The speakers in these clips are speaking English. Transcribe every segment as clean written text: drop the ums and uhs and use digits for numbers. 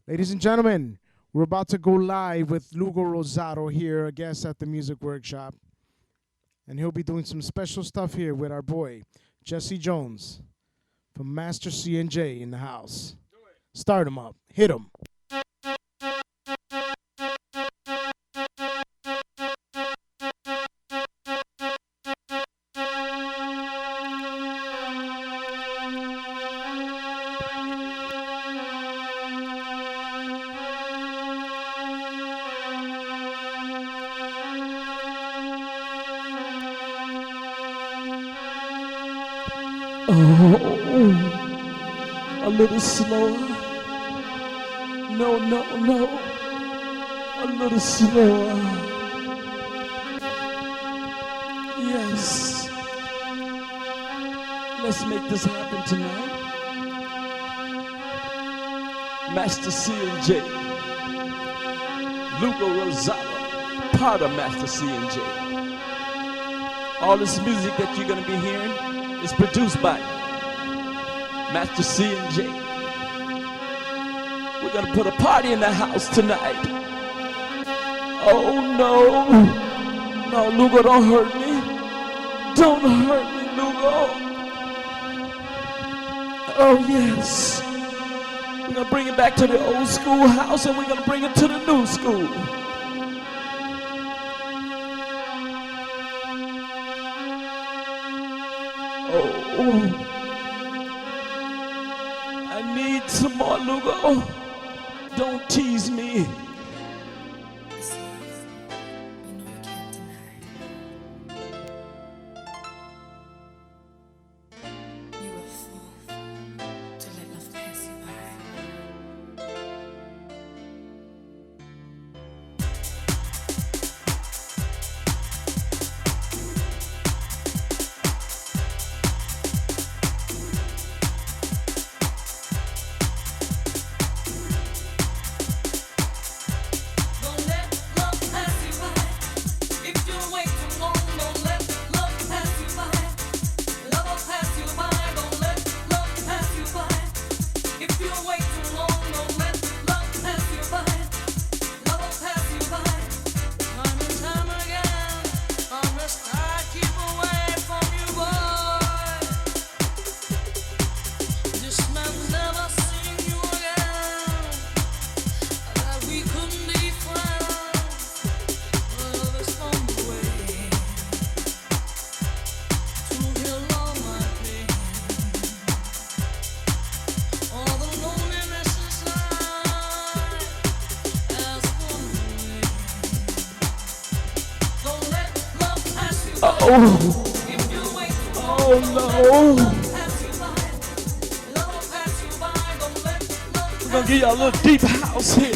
Ladies and gentlemen, we're about to go live with Lugo Rosado here, a guest at the music workshop. And he'll be doing some special stuff here with our boy, Jesse Jones from Master C&J in the house. Start him up. Hit him. Oh, a little slower. No, a little slower. Yes. Let's make this happen tonight. Master C&J, Lugo Rosado, part of Master C&J. All this music that you're gonna be hearing is produced by Master C&J. We're gonna put a party in the house tonight. Oh no, Lugo, don't hurt me. Don't hurt me, Lugo. Oh yes. We're gonna bring it back to the old school house and we're gonna bring it to the new school. Oh, I need some more, Lugo. Don't tease me. Oh no. We're gonna give y'all a little deep house here.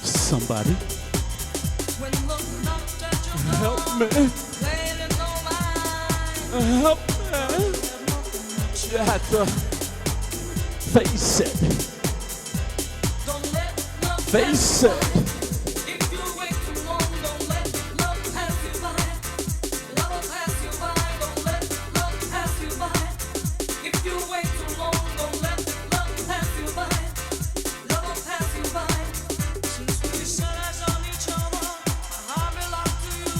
Somebody help me. Help me. You have to face it. Face it. Since we set eyes on each other, I'll be locked to you.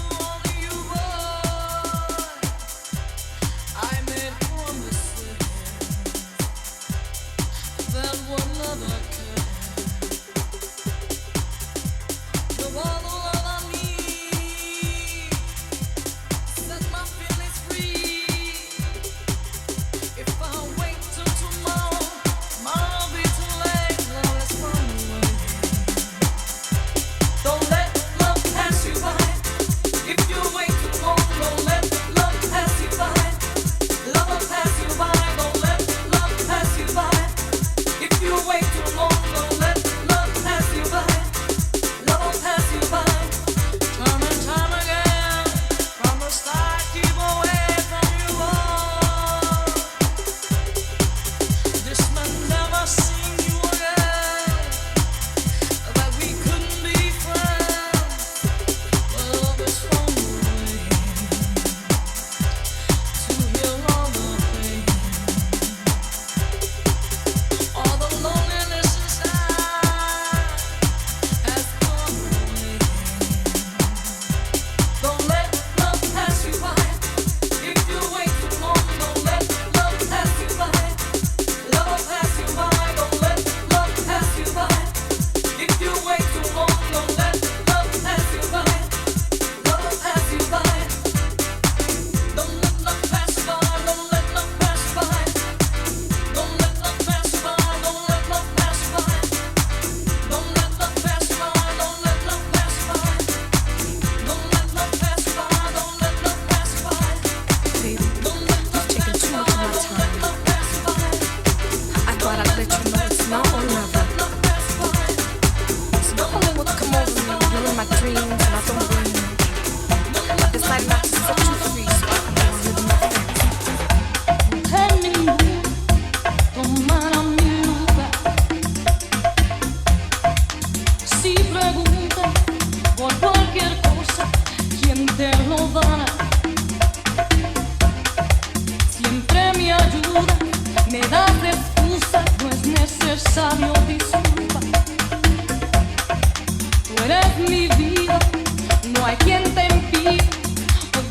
hay quien te impide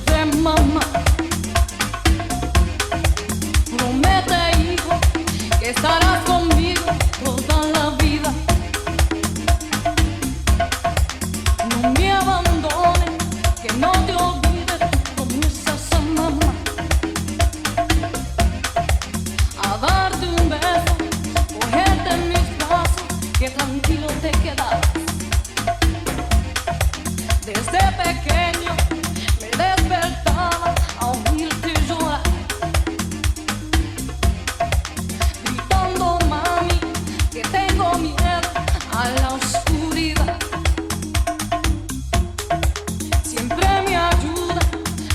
de mamá. Promete, hijo, que estarás conmigo toda la vida. No me abandones, que no te olvides, comienzas a mamá. A darte un beso, cogerte en mis brazos, que tranquilo te quedas. Desde pequeño me despertaba a oírte llorar, gritando mami que tengo miedo a la oscuridad. Siempre me ayuda,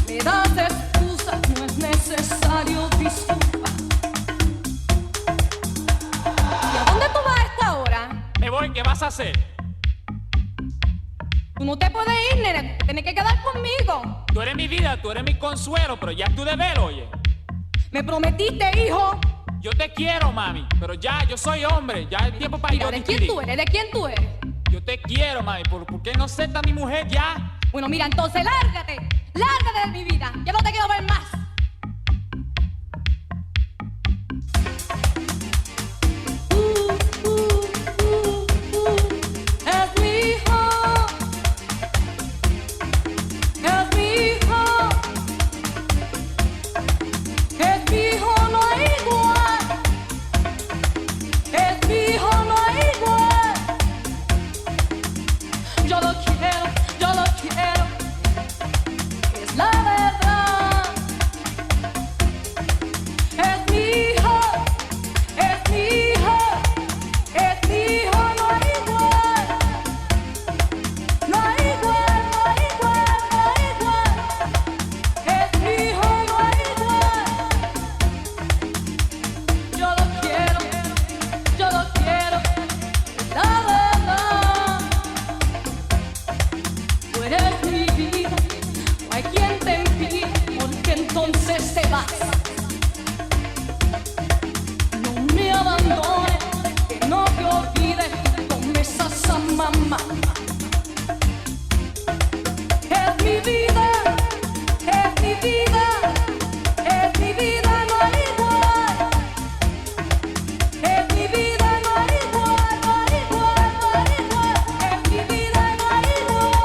me das excusas, no es necesario disculpas. ¿Y a dónde tú vas a esta hora? Me voy, ¿qué vas a hacer? Tú no te puedes ir, nene, tienes que quedar conmigo. Tú eres mi vida, tú eres mi consuelo, pero ya es tu deber, oye. Me prometiste, hijo. Yo te quiero, mami, pero ya, yo soy hombre, ya es tiempo para Mira, yo ¿de decidir. quién tú eres? ¿De quién tú eres? Yo te quiero, mami, ¿por qué no acepta mi mujer ya? Bueno, mira, entonces lárgate, lárgate de mi vida. Ya no te quiero ver más. Es mi hijo. Es mi hijo. Es mi hijo, no hay igual. Es mi hijo, no hay igual. Yo lo quiero, es la verdad. Es mi hijo, es mi hijo, es mi hijo, no hay igual. No hay igual, no hay igual, no hay igual. Es mi hijo, no hay igual. Yo lo quiero, es la verdad. Tú eres mi vida, no hay quien te impida, porque entonces te vas. No me abandones, que no te olvides, comienzas a mamá. Es mi vida, es mi vida, es mi vida, no hay igual. Es mi vida, no hay igual, no hay igual, no hay igual. Es mi vida, no hay igual.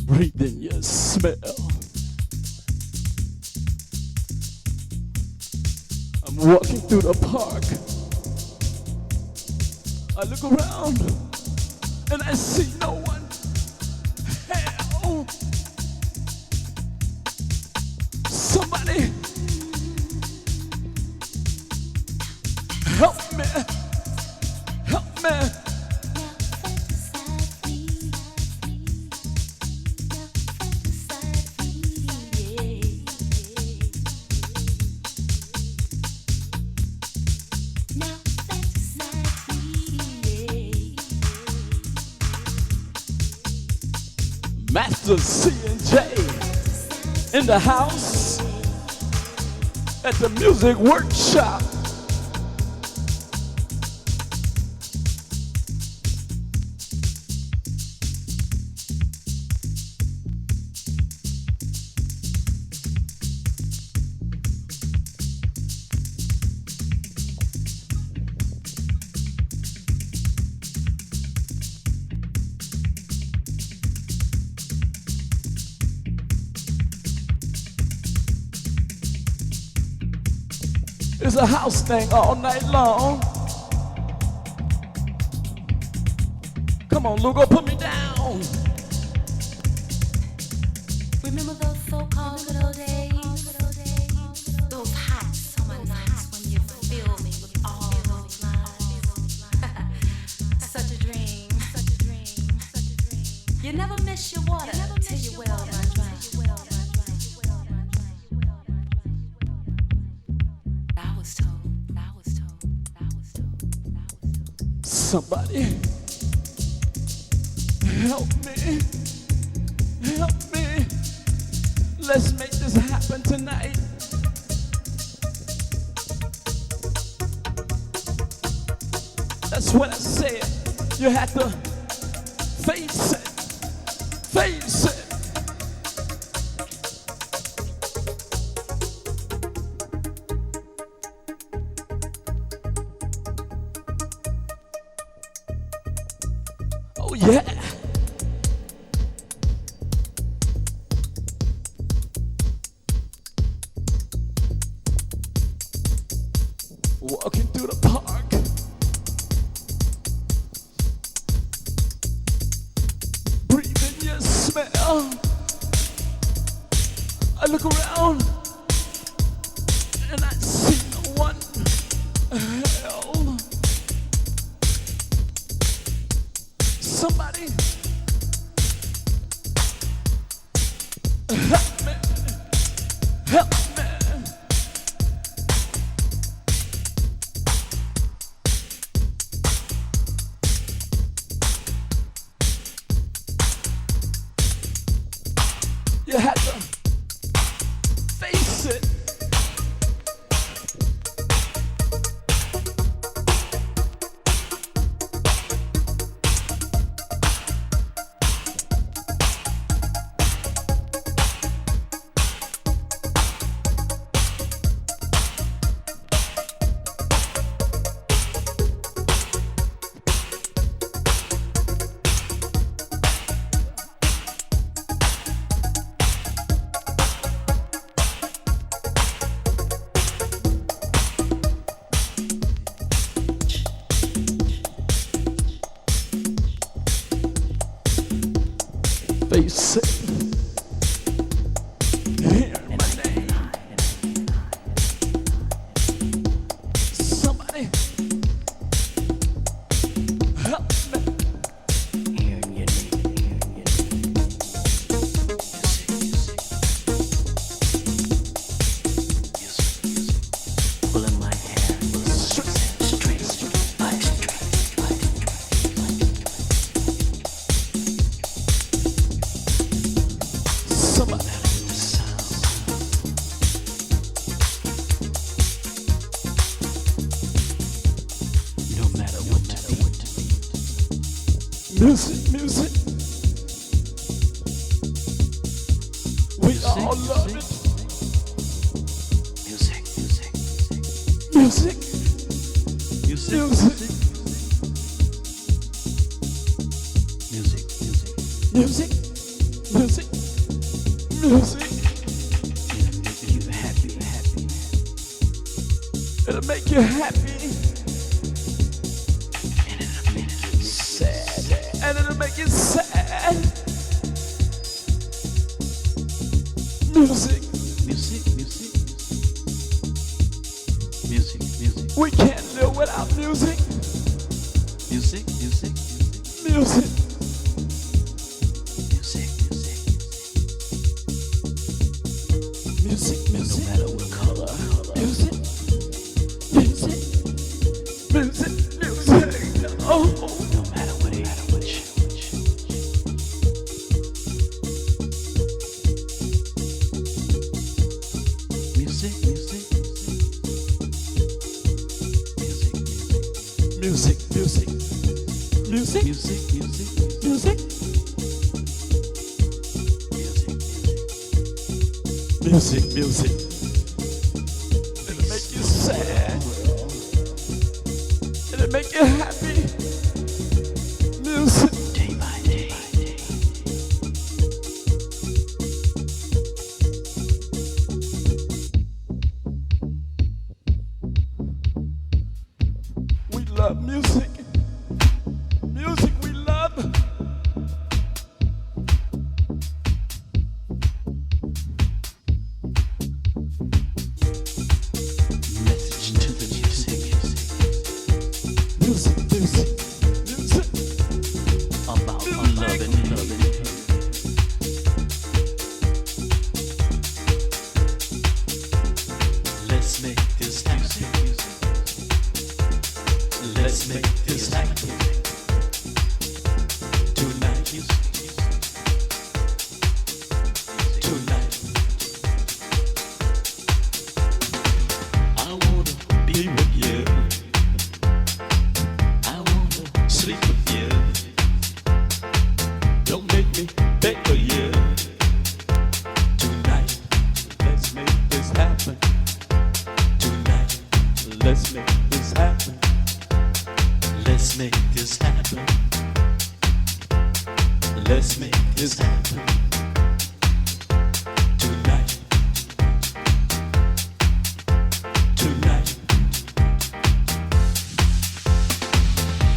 Breathe in your smell. I'm walking through the park. I look around and I see no one. Help! Somebody help me! Help me! Master C&J in the house at the music workshop. It's a house thing all night long. Come on, Lugo, put me down. Remember those so-called good old days? Those hot summer nights when you fill me with all those lines. Such a dream. You never miss your water till your well run dry. I was told. Somebody help me. Let's make this happen tonight. That's what I said. You have to face it. Oh yeah. Walking through the park. Breathing your smell. I look around and I see no one. Hell. Somebody help me. You had to face it. Face it. Hear my name. Somebody help me. Hearing your name. Music. Pulling my hair. Straight by straight. Somebody. No matter what to be. Music. We all love it. Music. Music. It'll make you happy. And it'll make you Sad. And it'll make you sad. Music. We can't live without music. Music. No matter what color. Music. Oh. No matter what age. Music. Music. It'll make you sad. It'll make you happy. Music. Day by day. We love music. Music we love. this happen tonight. Tonight.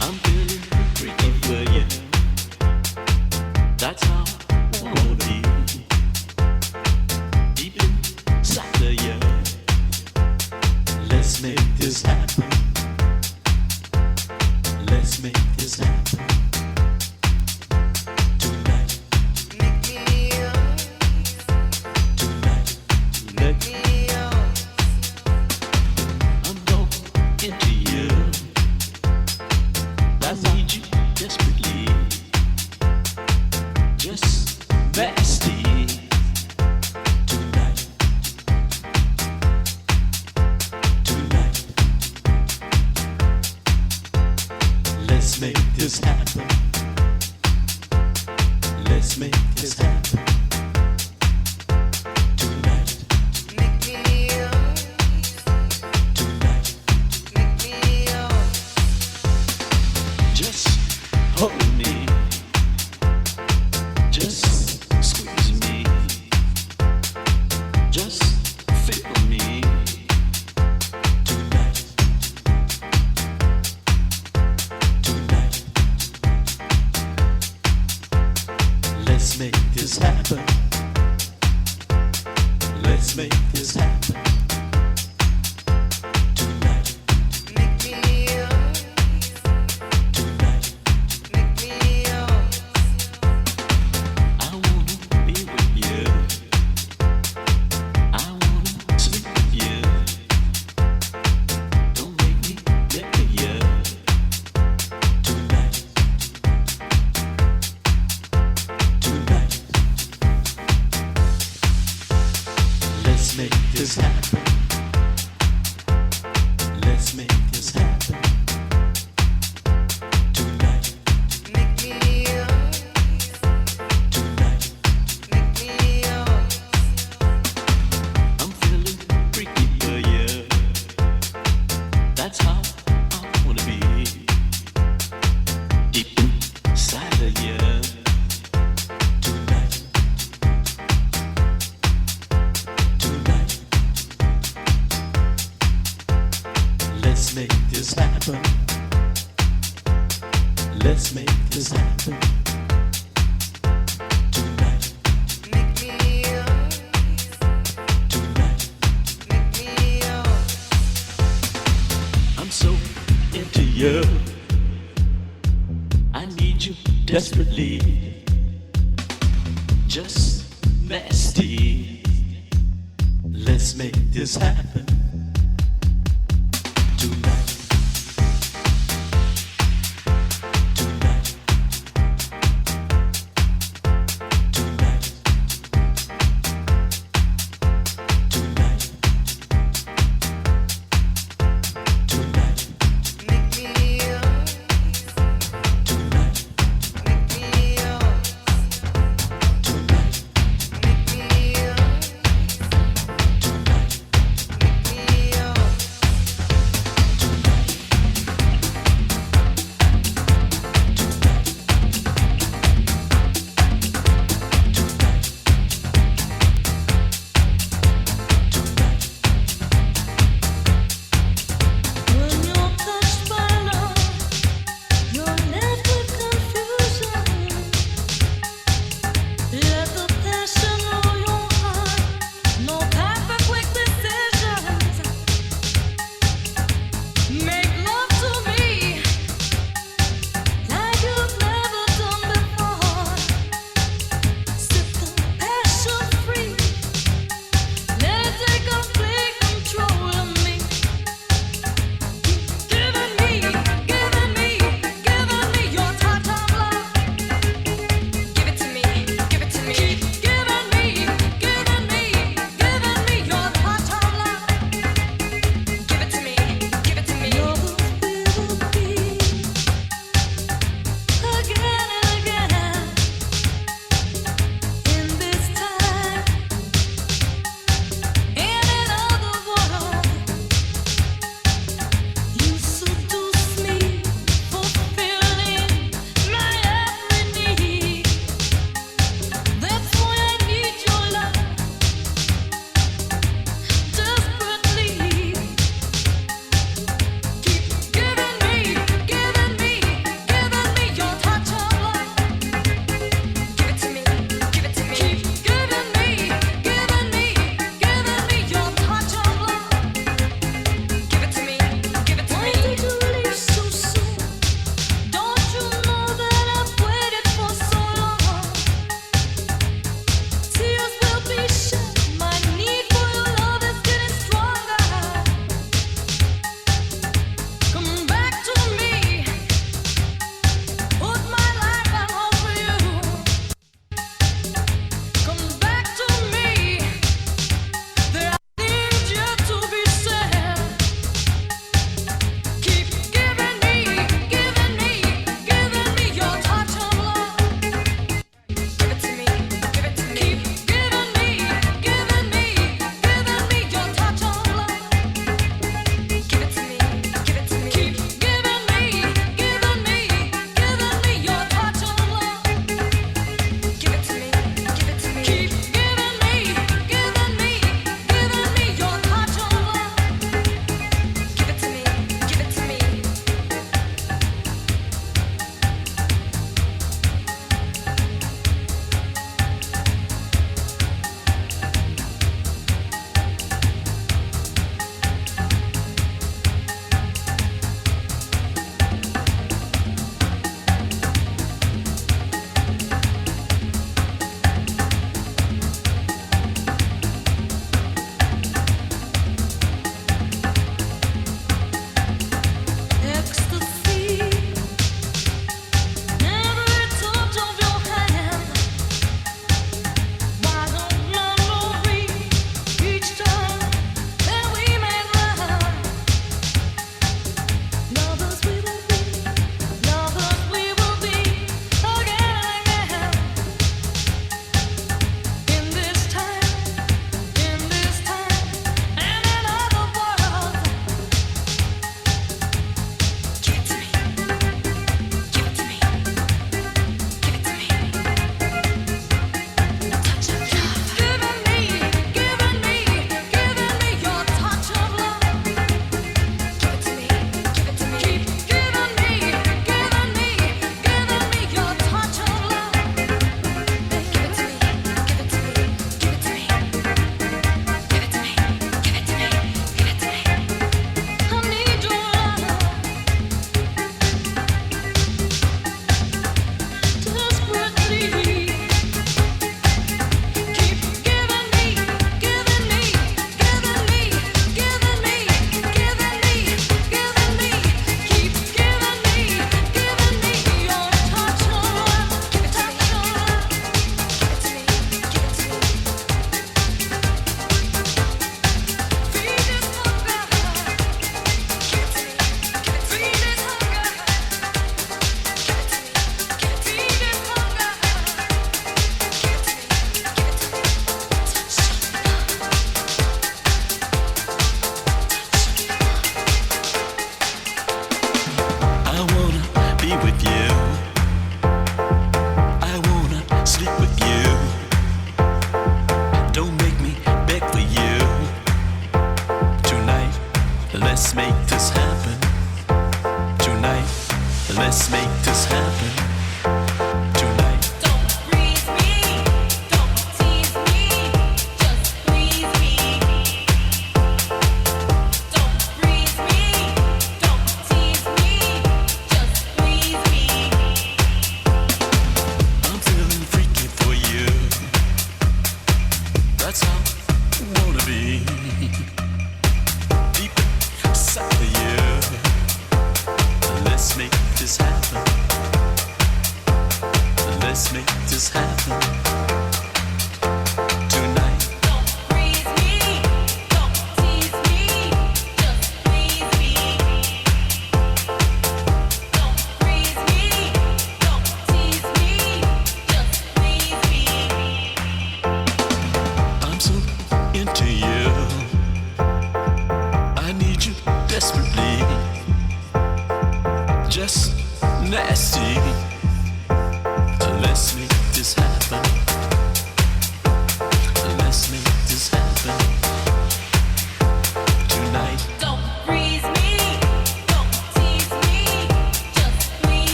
I'm feeling freaky for you. That's how I wanna be. Deep inside of you. Let's make this happen. Let's make this happen tonight. Tonight. Let I'm going into you. I need you desperately. Just nasty tonight. Tonight. Let's make this happen. Let's make this happen tonight. Tonight. Just hold me. Just squeeze me. Just feel me tonight. Tonight. Let's make this happen. Let's make this happen tonight. Tonight. I wanna be with you. I wanna sleep with you. Don't make me get to you tonight. Tonight. Let's make this happen. Let's make this happen tonight. Tonight. I'm feeling freaky for you. That's how I wanna be. Deep inside of you tonight. Tonight. Let's make this happen. Let's make this happen tonight. Tonight. I'm so into you. I need you desperately. Just nasty. Let's make this happen tonight. Tonight. Tonight. Tonight. Tonight. Tonight. Tonight.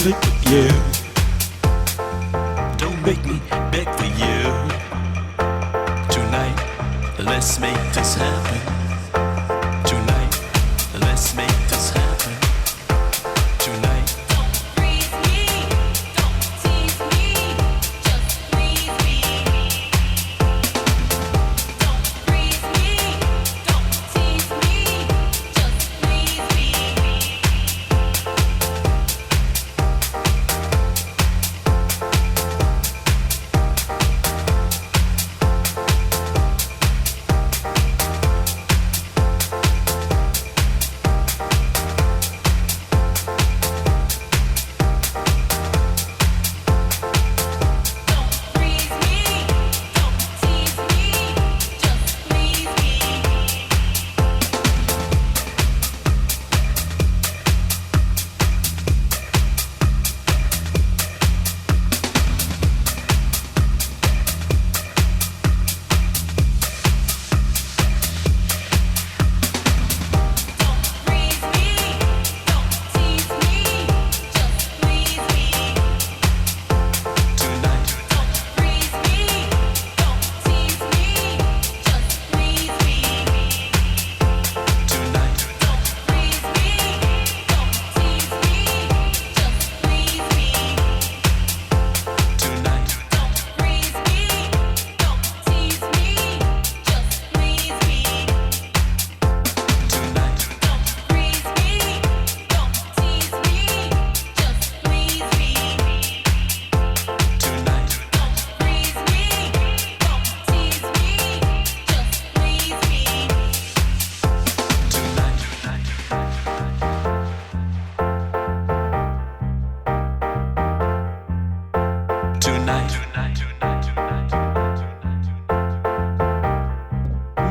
sleep with you. Don't make me beg for you. Tonight, let's make this happen. Tonight, let's make this happen. Tonight. Don't freeze me, don't tease me, just please me. Don't freeze me, don't tease me, just please me.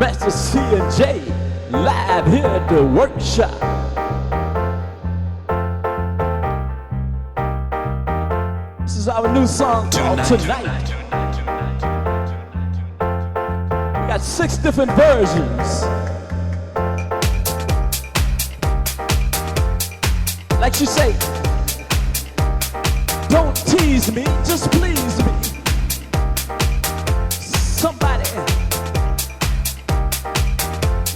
Master C and J live here at the workshop. This is our new song called Tonight. We got 6 different versions. Like she say, don't tease me, just please me. Somebody,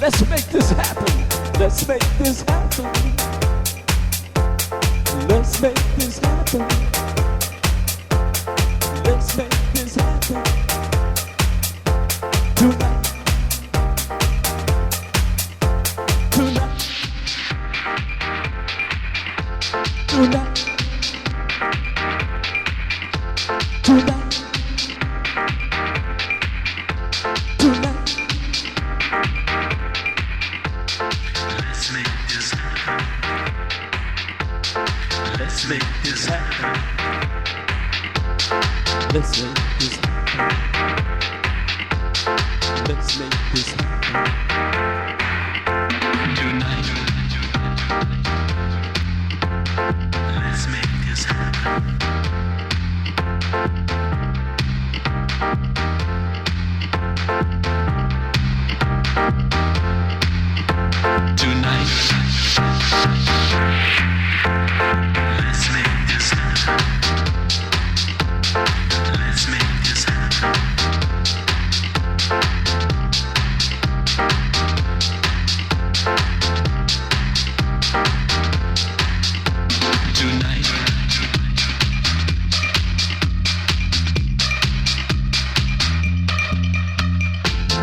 let's make this happen. Let's make this happen. Let's make this happen. Let's make this happen. Tonight. Tonight. Tonight. Tonight. Tonight. Let's make this happen. Let's make this happen. Let's make this happen. Let's make this happen. Tonight. Let's make this happen. Tonight. Let's make this happen. Let's make this happen. Tonight.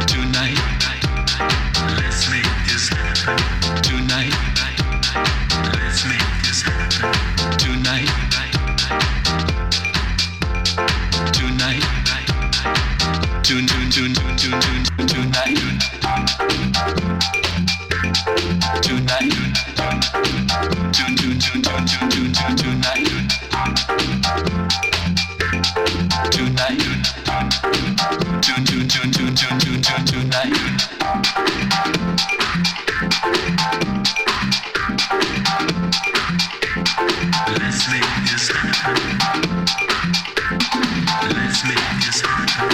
Tonight. Let's make this happen. Tonight. Let's make this happen. Tonight. Tonight. Tonight. Tonight. Tonight. Let's make this happen. Let's make this happen.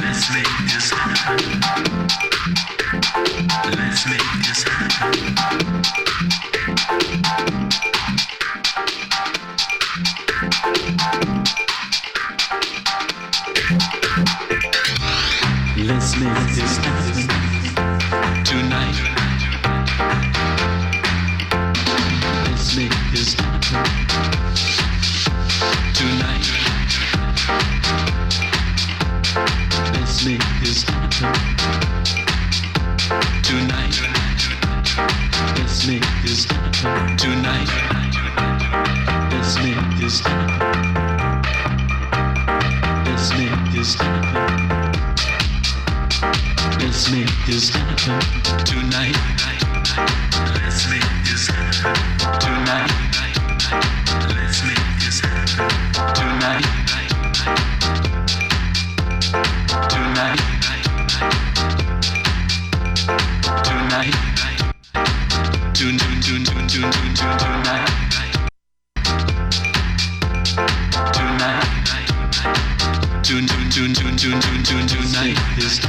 Let's make this happen. Let's make this happen. this happen tonight. Let's make this happen tonight. Let's make this happen tonight. Tonight. Tonight. Tonight. Tonight. Tonight is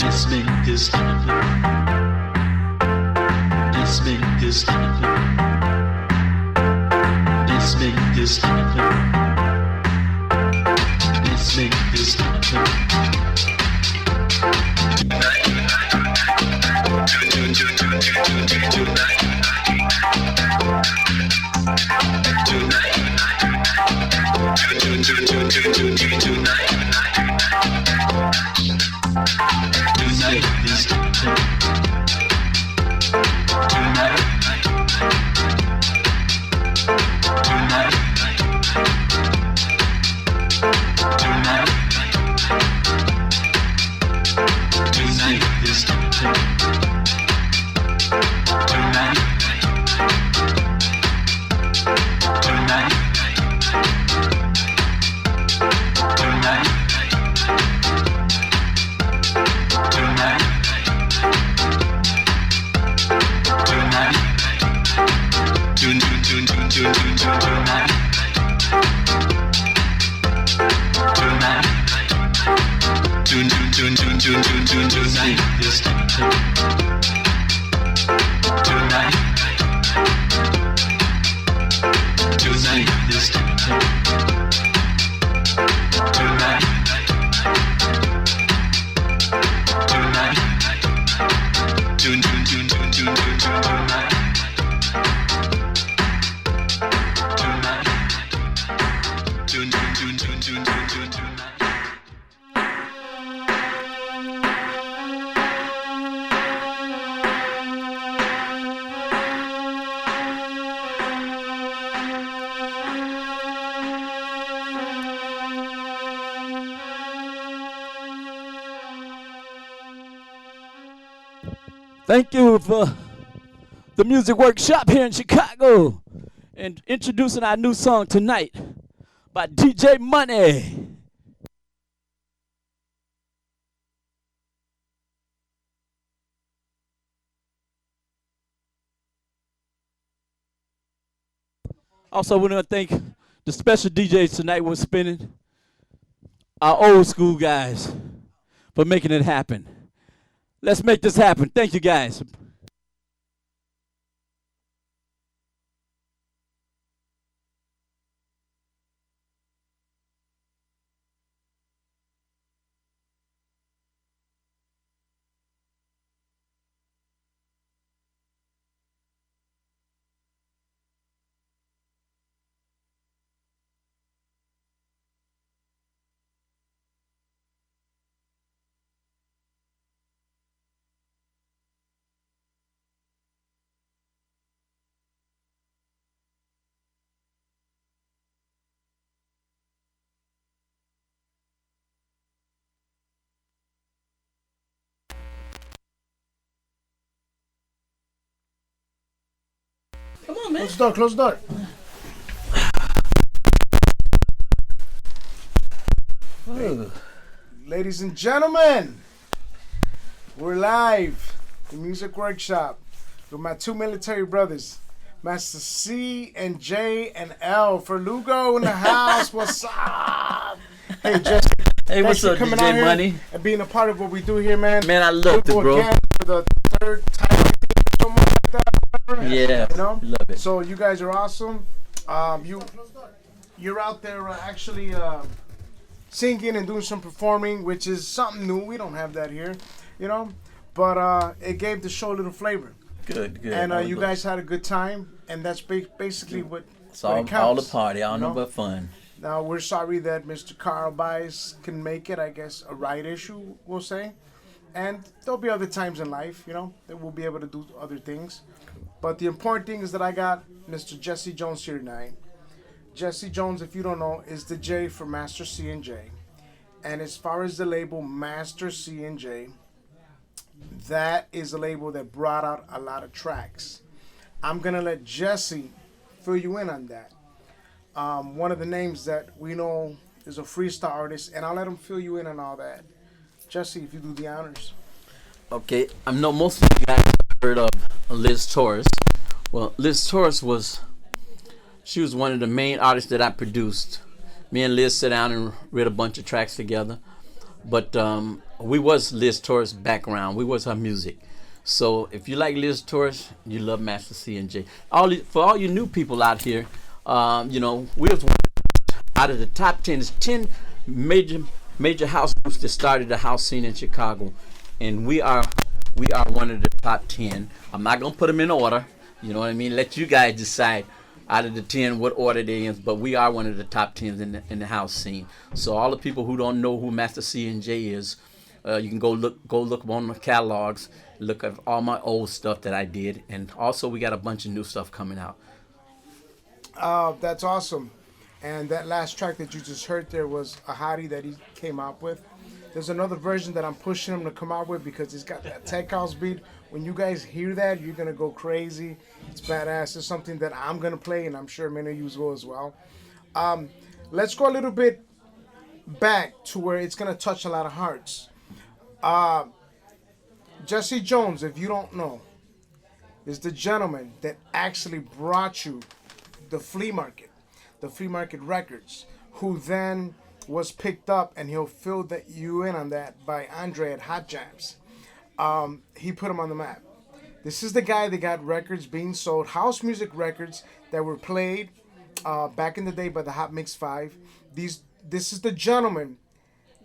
let's make this happen. Let's make this happen. Let's make this happen. Let's make this happen. Tonight. Tonight is tonight. Tonight. Tonight. Tonight. Tonight is tonight. Tonight. Tonight. Tonight. Tonight. Thank you for the music workshop here in Chicago and introducing our new song tonight by DJ Money. Also, we want to thank the special DJs tonight we're spinning, our old school guys, for making it happen. Let's make this happen. Thank you, guys. Come on, man. Close the door, close the door. Ladies and gentlemen, we're live. The Music Workshop with my two military brothers, Master C and J and L for Lugo in the house. What's up? Hey, Jesse. Hey, Thanks what's for up, coming out DJ here Money? and being a part of what we do here, man. Man, I loved it, Lugo bro. again for the third time, I think, something like that. Yeah, You know? love it. So you guys are awesome. You're out there actually singing and doing some performing, which is something new. We don't have that here, you know. But it gave the show a little flavor. Good, good. And All you good. guys had a good time, and that's basically what. It's what all, it counts, all the party, all you know? no but fun. Now we're sorry that Mr. Carl Baez can make it. I guess a right issue, we'll say. And there'll be other times in life, you know, that we'll be able to do other things. But the important thing is that I got Mr. Jesse Jones here tonight. Jesse Jones, if you don't know, is the J for Master C and J. And as far as the label Master C and J, that is a label that brought out a lot of tracks. I'm gonna let Jesse fill you in on that. One of the names that we know is a freestyle artist, and I'll let him fill you in on all that. Jesse, if you do the honors. Okay, I know most of you guys have heard of Liz Torres. Well, Liz Torres she was one of the main artists that I produced. Me and Liz sat down and read a bunch of tracks together. But we was Liz Torres' background. We was her music. So if you like Liz Torres, you love Master C and J. For all you new people out here, you know, we was one out of the top 10. There's 10 major house groups that started the house scene in Chicago, and we are one of the top 10. I'm not gonna put them in order. You know what I mean? Let you guys decide out of the 10 what order they in. But we are one of the top 10s in the house scene. So all the people who don't know who Master C and J is, you can go look on the catalogs, look at all my old stuff that I did, and also we got a bunch of new stuff coming out. That's awesome. And that last track that you just heard there was a hottie that he came out with. There's another version that I'm pushing him to come out with because it's got that tech house beat. When you guys hear that, you're going to go crazy. It's badass. It's something that I'm going to play, and I'm sure many of you will as well. Let's go a little bit back to where it's going to touch a lot of hearts. Jesse Jones, if you don't know, is the gentleman that actually brought you the flea market records, who then was picked up, and he'll fill you in on that, by Andre at Hot Jams. He put him on the map. This is the guy that got records being sold, house music records that were played back in the day by the Hot Mix 5. This is the gentleman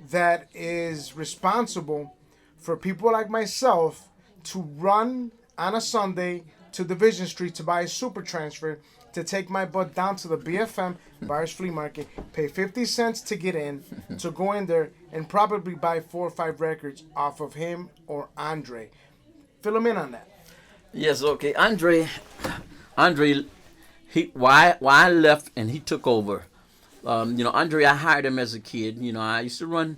that is responsible for people like myself to run on a Sunday to Division Street to buy a super transfer to take my butt down to the BFM Buyers Flea Market, pay 50 cents to get in, to go in there and probably buy 4 or 5 records off of him or Andre. Fill him in on that. Yes, okay. Andre, why I left and he took over. You know, Andre, I hired him as a kid. You know, I used to run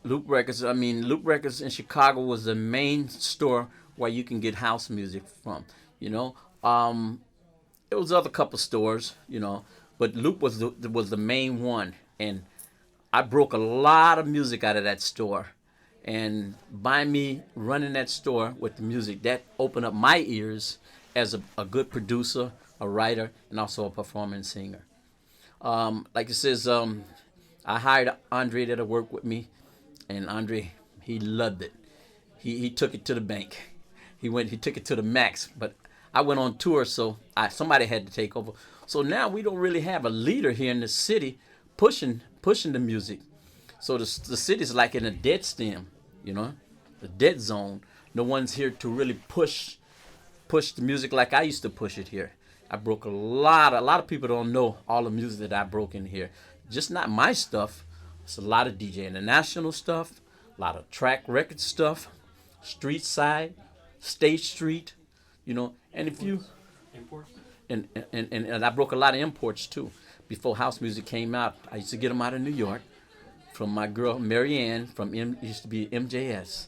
Loop Records. I mean, Loop Records in Chicago was the main store where you can get house music from. You know, there was other couple stores, you know, but Loop was the main one, and I broke a lot of music out of that store. And by me running that store with the music, that opened up my ears as a good producer, a writer, and also a performing singer. Like it says, I hired Andre to work with me, and Andre, he loved it. He took it to the bank. He took it to the max. But I went on tour, so somebody had to take over. So now we don't really have a leader here in the city pushing the music. So the city's like in a dead stem, you know, the dead zone. No one's here to really push the music like I used to push it here. I broke a lot of people don't know all the music that I broke in here. Just not my stuff. It's a lot of DJ International stuff, a lot of track record stuff, street side, State Street, you know. And if you imports, and I broke a lot of imports too. Before house music came out, I used to get them out of New York from my girl Mary Ann from used to be MJS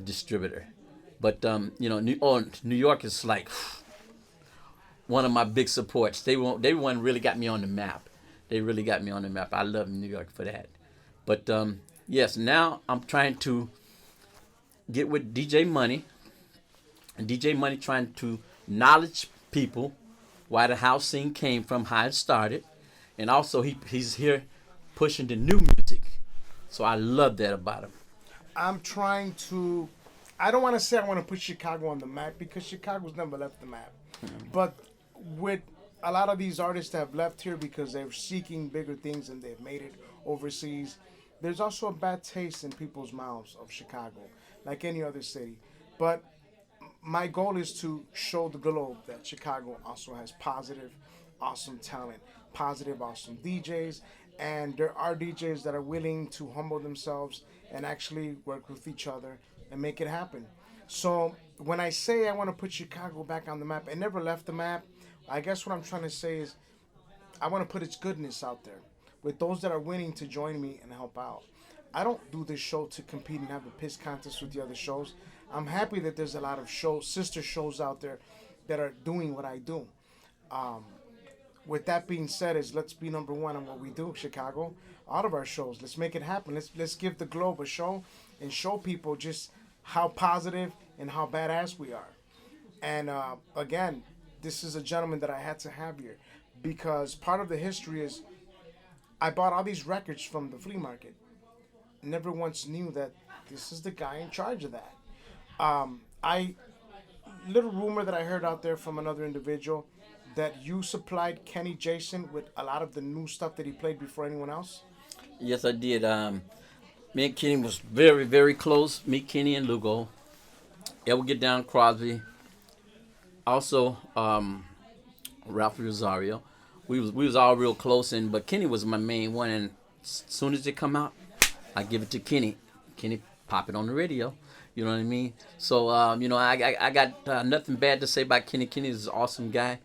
distributor. But you know, New York is like one of my big supports. They really got me on the map. They really got me on the map. I love New York for that. But yes, now I'm trying to get with DJ Money. And DJ Money trying to knowledge people why the house scene came from, how it started. And also he's here pushing the new music. So I love that about him. I'm trying to, I don't want to say I want to put Chicago on the map because Chicago's never left the map. But with a lot of these artists have left here because they're seeking bigger things and they've made it overseas. There's also a bad taste in people's mouths of Chicago, like any other city. But my goal is to show the globe that Chicago also has positive, awesome talent, positive, awesome DJs, and there are DJs that are willing to humble themselves and actually work with each other and make it happen. So when I say I want to put Chicago back on the map, it never left the map. I guess what I'm trying to say is I want to put its goodness out there with those that are willing to join me and help out. I don't do this show to compete and have a piss contest with the other shows. I'm happy that there's a lot of shows, sister shows out there that are doing what I do. With that being said, is let's be number one on what we do, Chicago. All of our shows, let's make it happen. Let's give the globe a show and show people just how positive and how badass we are. And again, this is a gentleman that I had to have here because part of the history is I bought all these records from the flea market. Never once knew that this is the guy in charge of that. I little rumor that I heard out there from another individual that you supplied Kenny Jason with a lot of the new stuff that he played before anyone else. Yes, I did. Me and Kenny was very, very close. Me, Kenny, and Lugo. Ever get down Crosby. Also, Ralph Rosario. We was all real close, but Kenny was my main one. And as soon as it come out, I give it to Kenny. Kenny pop it on the radio. You know what I mean? So I got nothing bad to say about Kenny. Kenny is an awesome guy.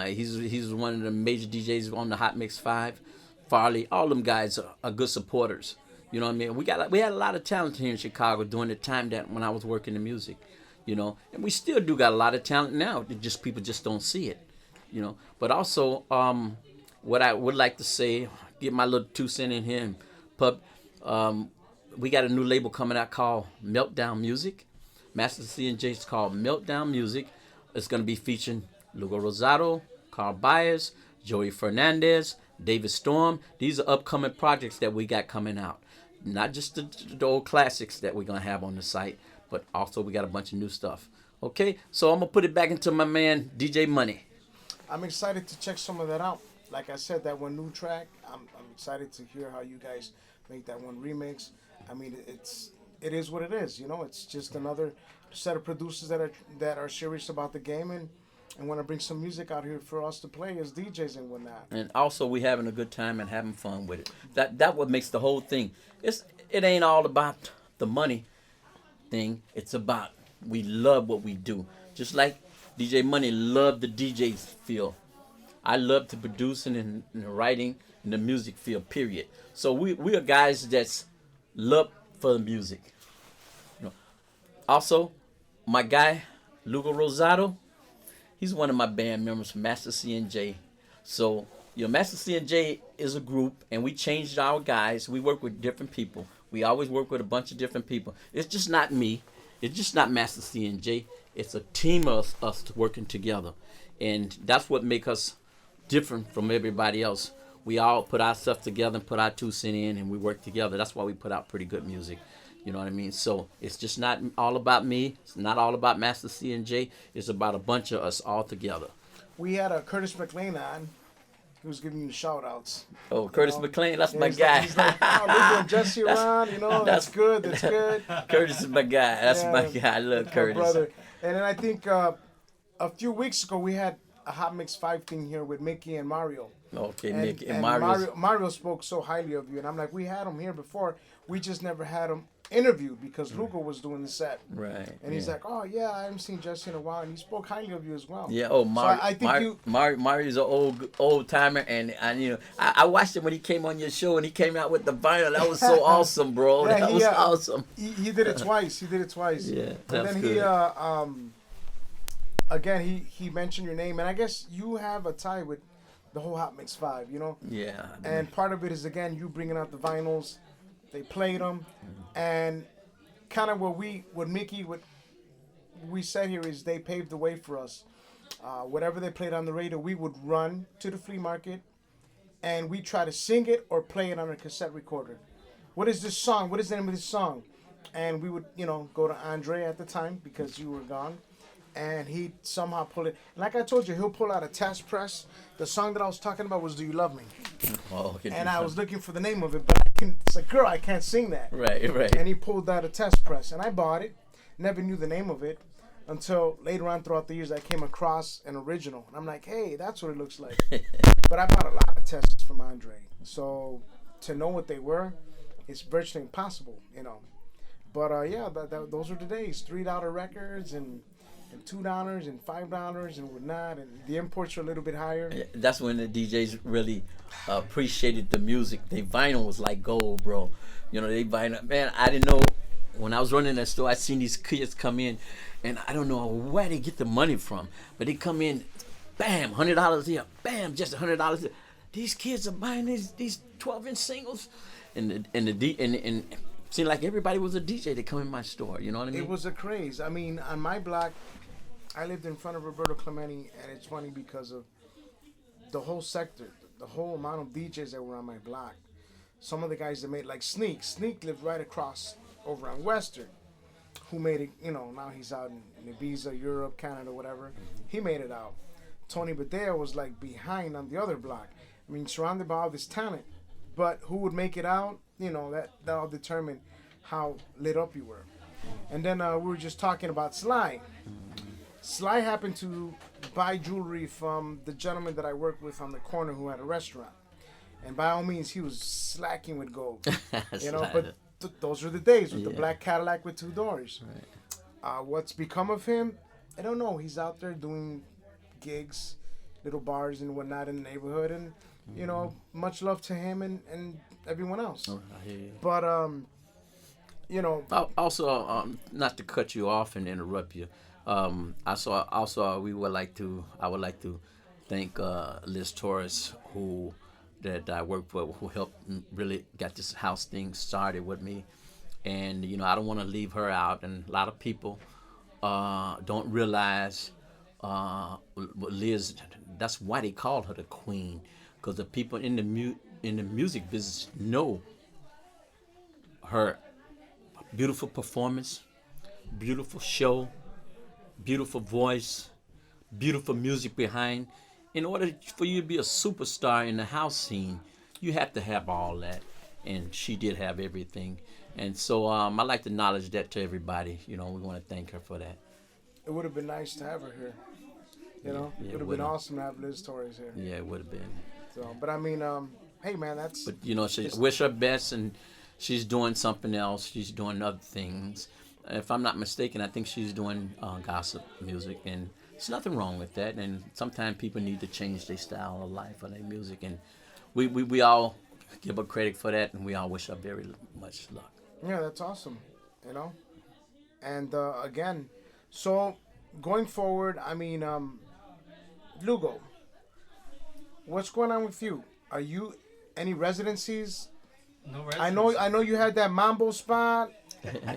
He's one of the major DJs on the Hot Mix 5. Farley, all them guys are good supporters. You know what I mean? We had a lot of talent here in Chicago during the time that when I was working the music. And we still do got a lot of talent now. People just don't see it. But also, what I would like to say, get my little 2 cents in here, we got a new label coming out called Meltdown Music. Master C and J is called Meltdown Music. It's going to be featuring Lugo Rosado, Carl Byers, Joey Fernandez, David Storm. These are upcoming projects that we got coming out. Not just the old classics that we're going to have on the site, but also we got a bunch of new stuff. Okay, so I'm going to put it back into my man, DJ Money. I'm excited to check some of that out. Like I said, that one new track, I'm excited to hear how you guys make that one remix. I mean, it is what it is. It's just another set of producers that are serious about the game and want to bring some music out here for us to play as DJs and whatnot. And also, we having a good time and having fun with it. That what makes the whole thing. It ain't all about the money thing. It's about we love what we do. Just like DJ Money loved the DJ field. I love to producing and the writing and the music field. Period. So we are guys that's love for the music. Also, my guy Lugo Rosado. He's one of my band members from Master C and J. So, Master C and J is a group, and we changed our guys. We work with different people. We always work with a bunch of different people. It's just not me. It's just not Master C and J. It's a team of us working together. And that's what makes us different from everybody else. We all put our stuff together and put our 2 cents in, and we work together. That's why we put out pretty good music. You know what I mean? So it's just not all about me. It's not all about Master C and J. It's about a bunch of us all together. We had a Curtis McLean on. He was giving you shout outs. Oh, Curtis McLean, that's my guy. He's like, oh, Lugo and Jesse around, that's good, that's good. Curtis is my guy. That's my guy. I love Curtis. Brother. And then I think a few weeks ago we had a Hot Mix 5 thing here with Mickey and Mario. Okay, Mickey and Mario spoke so highly of you, and I'm like, we had him here before. We just never had him interviewed because Lugo was doing the set. Right. And he's like, oh yeah, I haven't seen Jesse in a while, and he spoke highly of you as well. Yeah. Oh, Mario. So I think Mario's an old timer, and I watched him when he came on your show, and he came out with the vinyl. That was so awesome, bro. Yeah, that was awesome. He did it twice. Yeah. That's And then good. again, he mentioned your name, and I guess you have a tie with the whole Hot Mix 5, Yeah. And part of it is, again, you bringing out the vinyls. They played them, and kind of what we said here is they paved the way for us. Whatever they played on the radio, we would run to the flea market, and we try to sing it or play it on a cassette recorder. What is this song? What is the name of this song? And we would, go to Andre at the time because you were gone, and he somehow pulled it. Like I told you, he'll pull out a test press. The song that I was talking about was "Do You Love Me," Oh, okay. and I was looking for the name of it, but it's like, girl, I can't sing that. Right. And he pulled out a test press, and I bought it. Never knew the name of it until later on throughout the years I came across an original, and I'm like, hey, that's what it looks like. But I bought a lot of tests from Andre, so to know what they were, it's virtually impossible, you know. But yeah, those are the days. $3 records and $2 and $5 and whatnot, and the imports are a little bit higher. That's when the DJs really appreciated the music. Their vinyl was like gold, bro. You know, they vinyl. Man, I didn't know. When I was running that store, I seen these kids come in, and I don't know where they get the money from, but they come in, bam, $100 here, bam, just $100. These kids are buying these 12-inch singles, and seemed like everybody was a DJ to come in my store. You know what I mean? It was a craze. I mean, on my block, I lived in front of Roberto Clemente, and it's funny because of the whole sector, the whole amount of DJs that were on my block. Some of the guys that made, like Sneak lived right across over on Western, who made it, you know, now he's out in Ibiza, Europe, Canada, whatever. He made it out. Tony Badea was like behind on the other block. I mean, surrounded by all this talent. But who would make it out, you know, that'll determine how lit up you were. And then we were just talking about Sly. Sly happened to buy jewelry from the gentleman that I worked with on the corner who had a restaurant. And by all means, he was slacking with gold. You know, but those are the days with the black Cadillac with 2 doors. Right. What's become of him, I don't know. He's out there doing gigs, little bars and whatnot in the neighborhood. And, you know, much love to him and everyone else. Oh, I hear you. But, you know. Also, not to cut you off and interrupt you, I would like to thank Liz Torres, that I worked for, who helped really get this house thing started with me. And, you know, I don't want to leave her out. And a lot of people don't realize Liz, that's why they called her the queen. Because the people in the music business know her beautiful performance, beautiful show, beautiful voice, beautiful music behind. In order for you to be a superstar in the house scene, you have to have all that. And she did have everything. And so I like to acknowledge that to everybody. You know, we want to thank her for that. It would have been nice to have her here. You know, Yeah, it would have been awesome to have Liz Torres here. Yeah, it would have been. So, but I mean, hey man, that's. But you know, she wish her best, and she's doing something else. She's doing other things. If I'm not mistaken, I think she's doing gossip music, and there's nothing wrong with that. And sometimes people need to change their style of life or their music, and we all give her credit for that, and we all wish her very much luck. Yeah, that's awesome. You know, and again, so going forward, I mean, Lugo, what's going on with you? Are you any residencies? No residencies. I know you had that Mambo spot,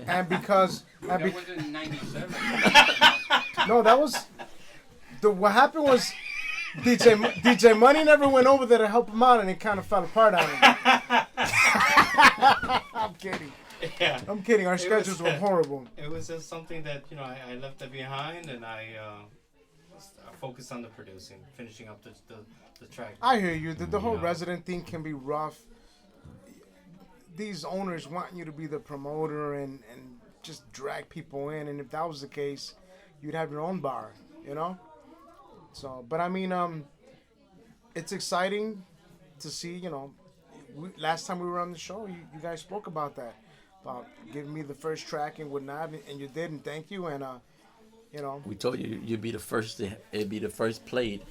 and because That was in '97. no, that was what happened was DJ Money never went over there to help him out, and it kind of fell apart on him. I'm kidding. Yeah. I'm kidding. Our schedules were horrible. It was just something that, you know, I left that behind, and I focused on the producing, finishing up the track. I hear you. The whole resident thing can be rough. These owners want you to be the promoter and just drag people in, and if that was the case, you'd have your own bar, you know? So, but I mean, it's exciting to see, you know, last time we were on the show, you guys spoke about that, about giving me the first track and whatnot, and you did, and thank you, and, you know. We told you you'd be the first. It'd be the first played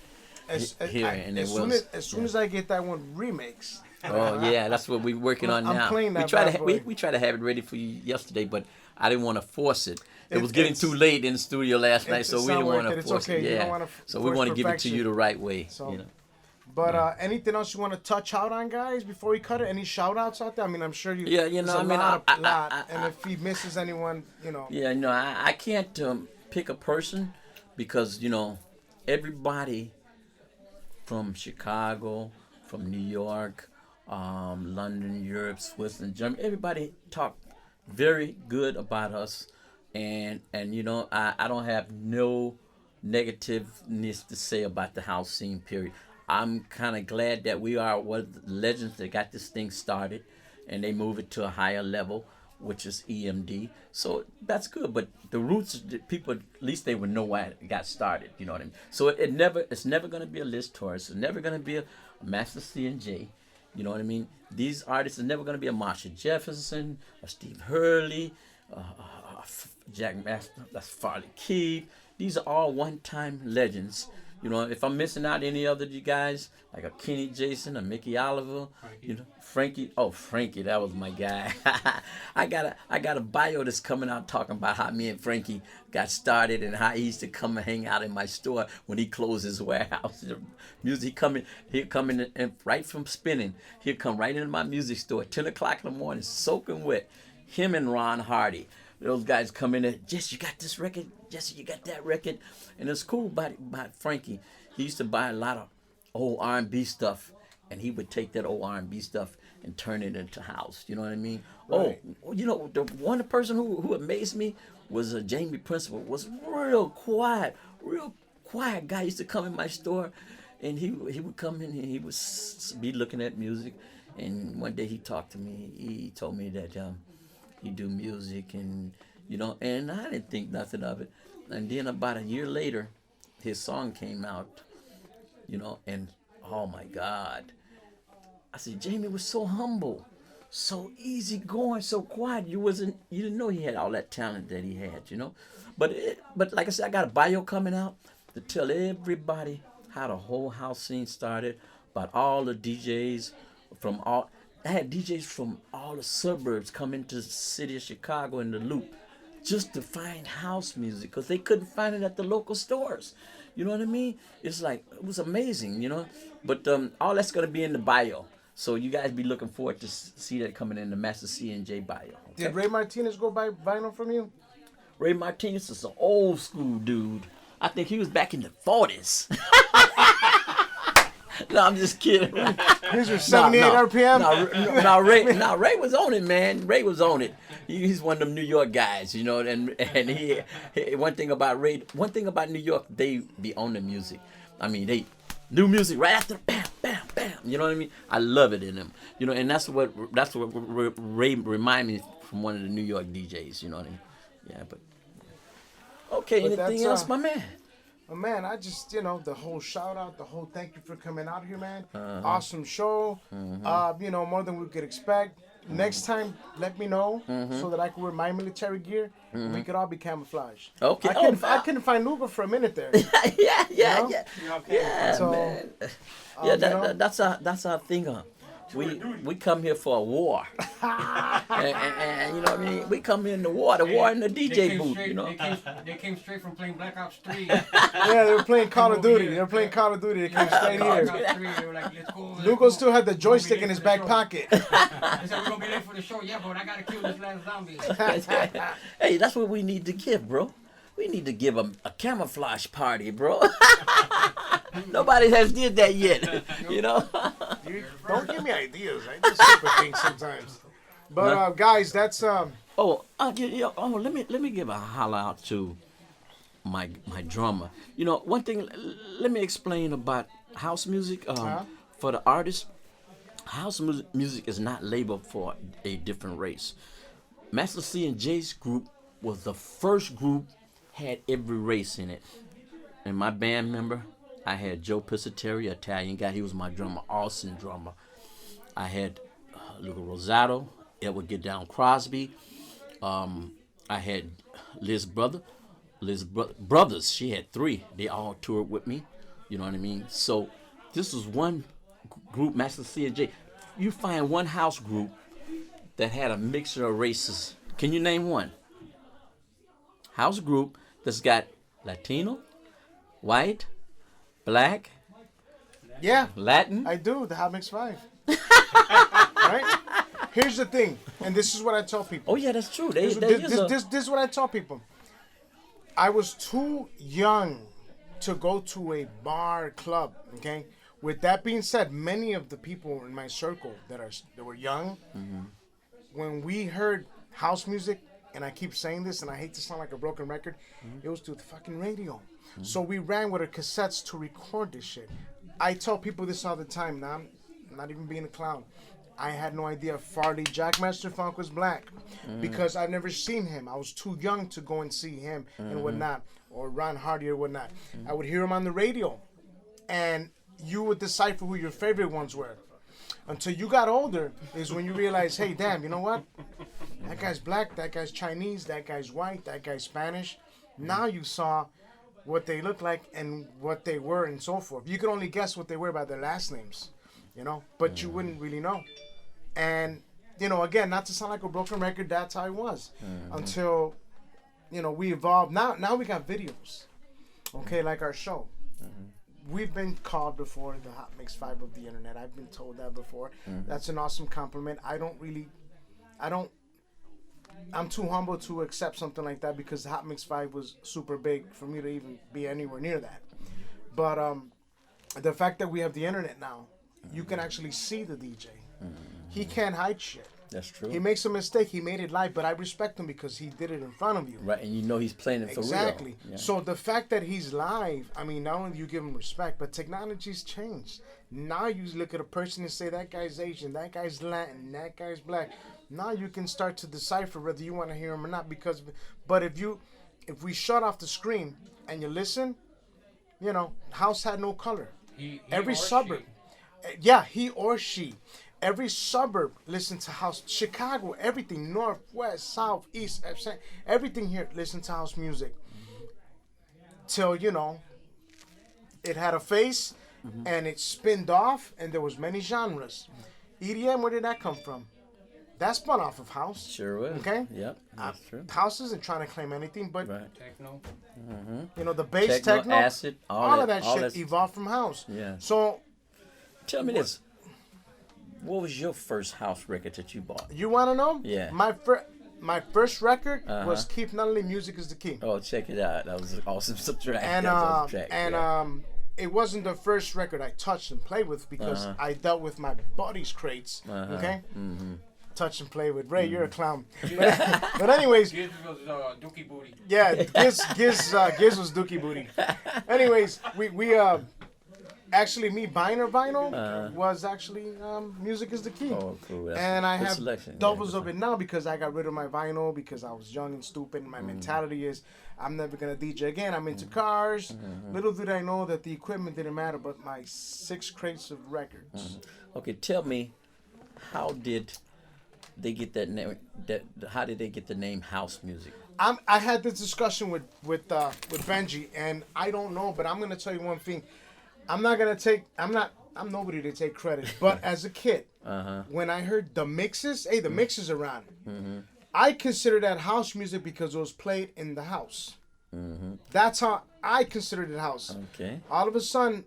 here, and as soon as I get that one remix. Oh yeah, that's what we're working on I'm now. playing that we try bad to boy. we try to have it ready for you yesterday, but I didn't want to force it. It was getting It's- too late in the studio last night, it's so we not didn't want worth to it. It's force okay. it. You don't Yeah, wanna so we force want to give it to perfection. you the right way. So, you know. But anything else you want to touch out on, guys, before we cut it? Any shout outs out there? I mean, I'm sure you. Yeah, you know, there's a I mean, lot, I- and if he misses anyone, you know. Yeah, no, I can't pick a person because, you know, everybody from Chicago, from New York, London, Europe, Switzerland, Germany, everybody talked very good about us. and you know, I don't have no negativeness to say about the house scene. Period. I'm kind of glad that we are one of the legends that got this thing started, and they move it to a higher level, which is EMD. So that's good. But the roots, the people, at least they would know why it got started. You know what I mean? So it's never gonna be a Liz Torres. It's never gonna be a Master C and J. You know what I mean? These artists are never gonna be a Marsha Jefferson, a Steve Hurley, Jack Master, that's Farley Keith. These are all one-time legends. You know, if I'm missing out any other you guys, like a Kenny Jason, a Mickey Oliver, you know, Frankie. Oh, Frankie, that was my guy. I got a bio that's coming out talking about how me and Frankie got started and how he used to come and hang out in my store when he closed his warehouse. Music he'd come in and right from spinning, he'd come right into my music store at 10 o'clock in the morning, soaking wet. Him and Ron Hardy. Those guys come in there, Jesse, you got this record? Jesse, you got that record? And it's cool about Frankie. He used to buy a lot of old R&B stuff, and he would take that old R&B stuff and turn it into house. You know what I mean? Right. Oh, you know, the one person who amazed me was Jamie Principal. Was real quiet guy. He used to come in my store, and he would come in and he would be looking at music. And one day he talked to me. He told me that he do music, and you know, and I didn't think nothing of it. And then about a year later, his song came out, you know, and oh my God, I said, Jamie was so humble, so easygoing, so quiet. You didn't know he had all that talent that he had, you know. But like I said, I got a bio coming out to tell everybody how the whole house scene started, about all the DJs from all. I had DJs from all the suburbs come into the city of Chicago in the Loop just to find house music because they couldn't find it at the local stores. You know what I mean? It's like, it was amazing, you know? But all that's going to be in the bio. So you guys be looking forward to see that coming in the Master C and J bio. Okay? Did Ray Martinez go buy vinyl from you? Ray Martinez is an old school dude. I think he was back in the 40s. No, I'm just kidding. Here's your 78 RPM. No, Ray was on it, man. Ray was on it. He's one of them New York guys, you know. And he one thing about New York, they be on the music. I mean, they new music right after bam, bam, bam. You know what I mean? I love it in them. You know, and that's what Ray remind me from one of the New York DJs. You know what I mean? Yeah, but okay. But anything else, my man? Man, I just, you know, the whole shout out, the whole thank you for coming out here, man. Awesome show. You know, more than we could expect. Next time, let me know so that I can wear my military gear and we could all be camouflaged. Okay. I couldn't find Lugo for a minute there. Yeah. So, man. That's our thing. We come here for a war, and you know what I mean. We come here in the war in the DJ booth. You know, they came straight from playing Black Ops 3. Yeah, they were playing Call of Duty. They came straight here. They were like, let's go. Lugo still had the joystick in his back pocket. They said we're gonna be late for the show. Yeah, but I gotta kill this last zombie. Hey, that's what we need to give, bro. We need to give a camouflage party, bro. Nobody has did that yet, you know. Don't give me ideas. I do stupid things sometimes. But guys, that's let me give a holler out to my drummer. You know, one thing. Let me explain about house music. For the artist, house music is not labeled for a different race. Master C and J's group was the first group had every race in it, and my band member. I had Joe Piscateri, Italian guy. He was my drummer, awesome drummer. I had Lugo Rosado, Edward Get Down Crosby. I had Liz Brothers. She had 3. They all toured with me. You know what I mean? So this was one group, Master C and J. You find one house group that had a mixture of races. Can you name one? House group that's got Latino, white, Black? Yeah. Latin? I do, the Hot Mix 5. Right? Here's the thing, and this is what I tell people. Oh, yeah, that's true. This is what I tell people. I was too young to go to a bar club, okay? With that being said, many of the people in my circle that were young, when we heard house music, and I keep saying this, and I hate to sound like a broken record, it was through the fucking radio. So we ran with our cassettes to record this shit. I tell people this all the time. Now, I'm not even being a clown. I had no idea Farley Jackmaster Funk was black because I've never seen him. I was too young to go and see him and whatnot, or Ron Hardy or whatnot. I would hear him on the radio, and you would decipher who your favorite ones were. Until you got older is when you realize, hey, damn, you know what? That guy's black, that guy's Chinese, that guy's white, that guy's Spanish. Now you saw what they look like and what they were and so forth. You could only guess what they were by their last names, you know, but you wouldn't really know. And, you know, again, not to sound like a broken record, that's how it was. Until, you know, we evolved. Now we got videos, okay, like our show. We've been called before the Hot Mix 5 of the internet. I've been told that before. That's an awesome compliment. I'm too humble to accept something like that because the Hot Mix 5 was super big for me to even be anywhere near that. But the fact that we have the internet now, you can actually see the DJ. He can't hide shit. That's true. He makes a mistake. He made it live, but I respect him because he did it in front of you. Right, and you know he's playing it for real. Exactly. Yeah. So the fact that he's live, I mean, not only do you give him respect, but technology's changed. Now you look at a person and say, that guy's Asian, that guy's Latin, that guy's black. Now you can start to decipher whether you want to hear him or not. But if we shut off the screen and you listen, you know, house had no color. Every suburb. Yeah, he or she. Every suburb listened to house. Chicago, everything, north, west, south, east, everything here listened to house music. Till, you know, it had a face and it spinned off and there was many genres. EDM, where did that come from? That spun off of house. Sure was. Okay? Yep, that's true. House isn't trying to claim anything, but Techno. you know, the bass, techno, acid, all of that shit evolved from house. Yeah. So tell me this. What was your first house record that you bought? you want to know? Yeah. My first record was Keith Nunnally, Music is the Key. Oh, check it out. That was an awesome track. And That was an awesome track. and it wasn't the first record I touched and played with because I dealt with my buddy's crates. Okay. Touch and play with Ray. You're a clown. But anyways. Giz was Dookie Booty. Yeah, Giz was Dookie Booty. Anyways, we actually me buying her vinyl was actually Music is the Key. Oh, cool. That's And I good have selection. doubles of it now because I got rid of my vinyl because I was young and stupid. And my mentality is I'm never gonna DJ again. I'm into cars. Little did I know that the equipment didn't matter, but my 6 crates of records. Okay, tell me, how did they get that name? How did they get the name house music? I had this discussion with Benji, and I don't know, but I'm gonna tell you one thing. I'm nobody to take credit, but as a kid, when I heard the mixes, the mixes around, I considered that house music because it was played in the house. That's how I considered it house. Okay. All of a sudden,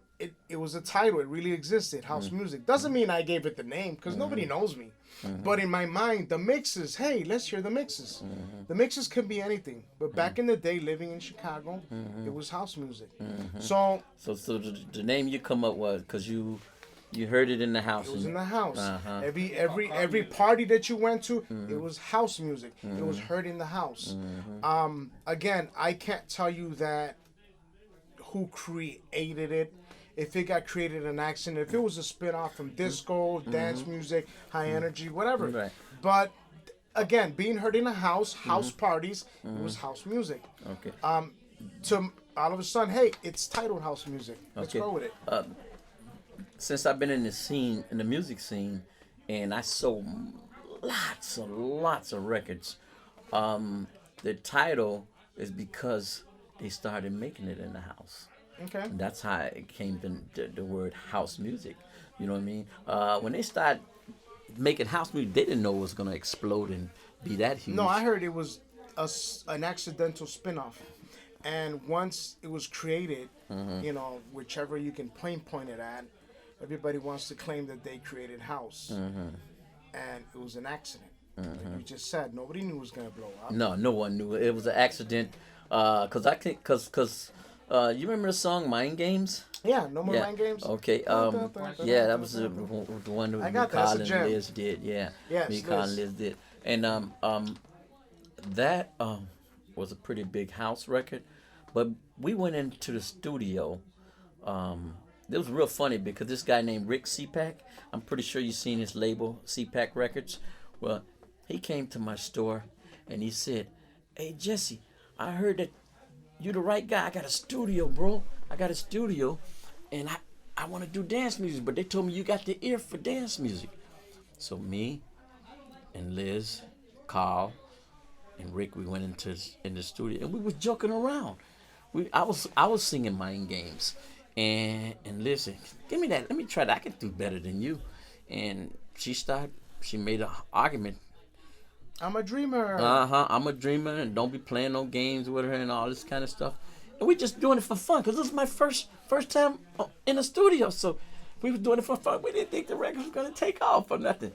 it was a title. It really existed, house music. Doesn't mean I gave it the name because nobody knows me. But in my mind, the mixes, hey, let's hear the mixes. The mixes can be anything. But back in the day, living in Chicago, it was house music. So the name you come up with because you heard it in the house. it was in the house. Every party that you went to, it was house music. It was heard in the house. Again, I can't tell you that who created it. If it got created in accident, if it was a spin-off from disco, dance music, high energy, whatever. Right. But again, being heard in a house parties, it was house music. Okay. To all of a sudden, hey, it's titled house music. Let's go with it. Since I've been in the scene, in the music scene, and I sold lots of records, the title is because they started making it in the house. Okay. And that's how it came to the word house music. You know what I mean? When they start making house music, they didn't know it was going to explode and be that huge. No, I heard it was an accidental spin-off. And once it was created, you know, whichever you can point it at, everybody wants to claim that they created house. And it was an accident. Like you just said, nobody knew it was going to blow up. No one knew. It was an accident. Because you remember the song Mind Games? Yeah, No More Mind Games. Okay. Yeah, that was the one that me, Carl, and Liz did. Yeah. Yes, me, Carl, and Liz. Liz did. And that was a pretty big house record, but we went into the studio. It was real funny because this guy named Rick CPAC, I'm pretty sure you've seen his label, CPAC Records. Well, he came to my store and he said, "Hey Jesse, I heard that you the right guy. I got a studio, bro. I got a studio, and I want to do dance music, but they told me you got the ear for dance music." So me and Liz, Carl, and Rick, we went in the studio and we was joking around. I was singing Mind Games, and Liz said, "Give me that. Let me try that. I can do better than you." And she made an argument. I'm a dreamer. I'm a dreamer, and don't be playing no games with her and all this kind of stuff. And we just doing it for fun, because this was my first time in the studio. So we was doing it for fun. We didn't think the record was going to take off or nothing.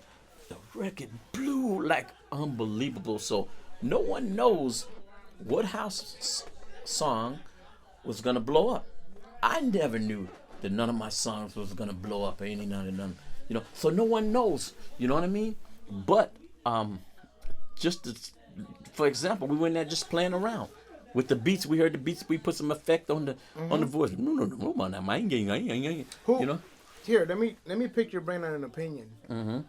The record blew like unbelievable. So no one knows what house song was going to blow up. I never knew that none of my songs was going to blow up or none. You know, so no one knows. You know what I mean? But for example, we went there just playing around with the beats. We heard the beats. We put some effect on the voice. No, man, mind game. Who, you know. Here, let me pick your brain on an opinion. Mm-hmm.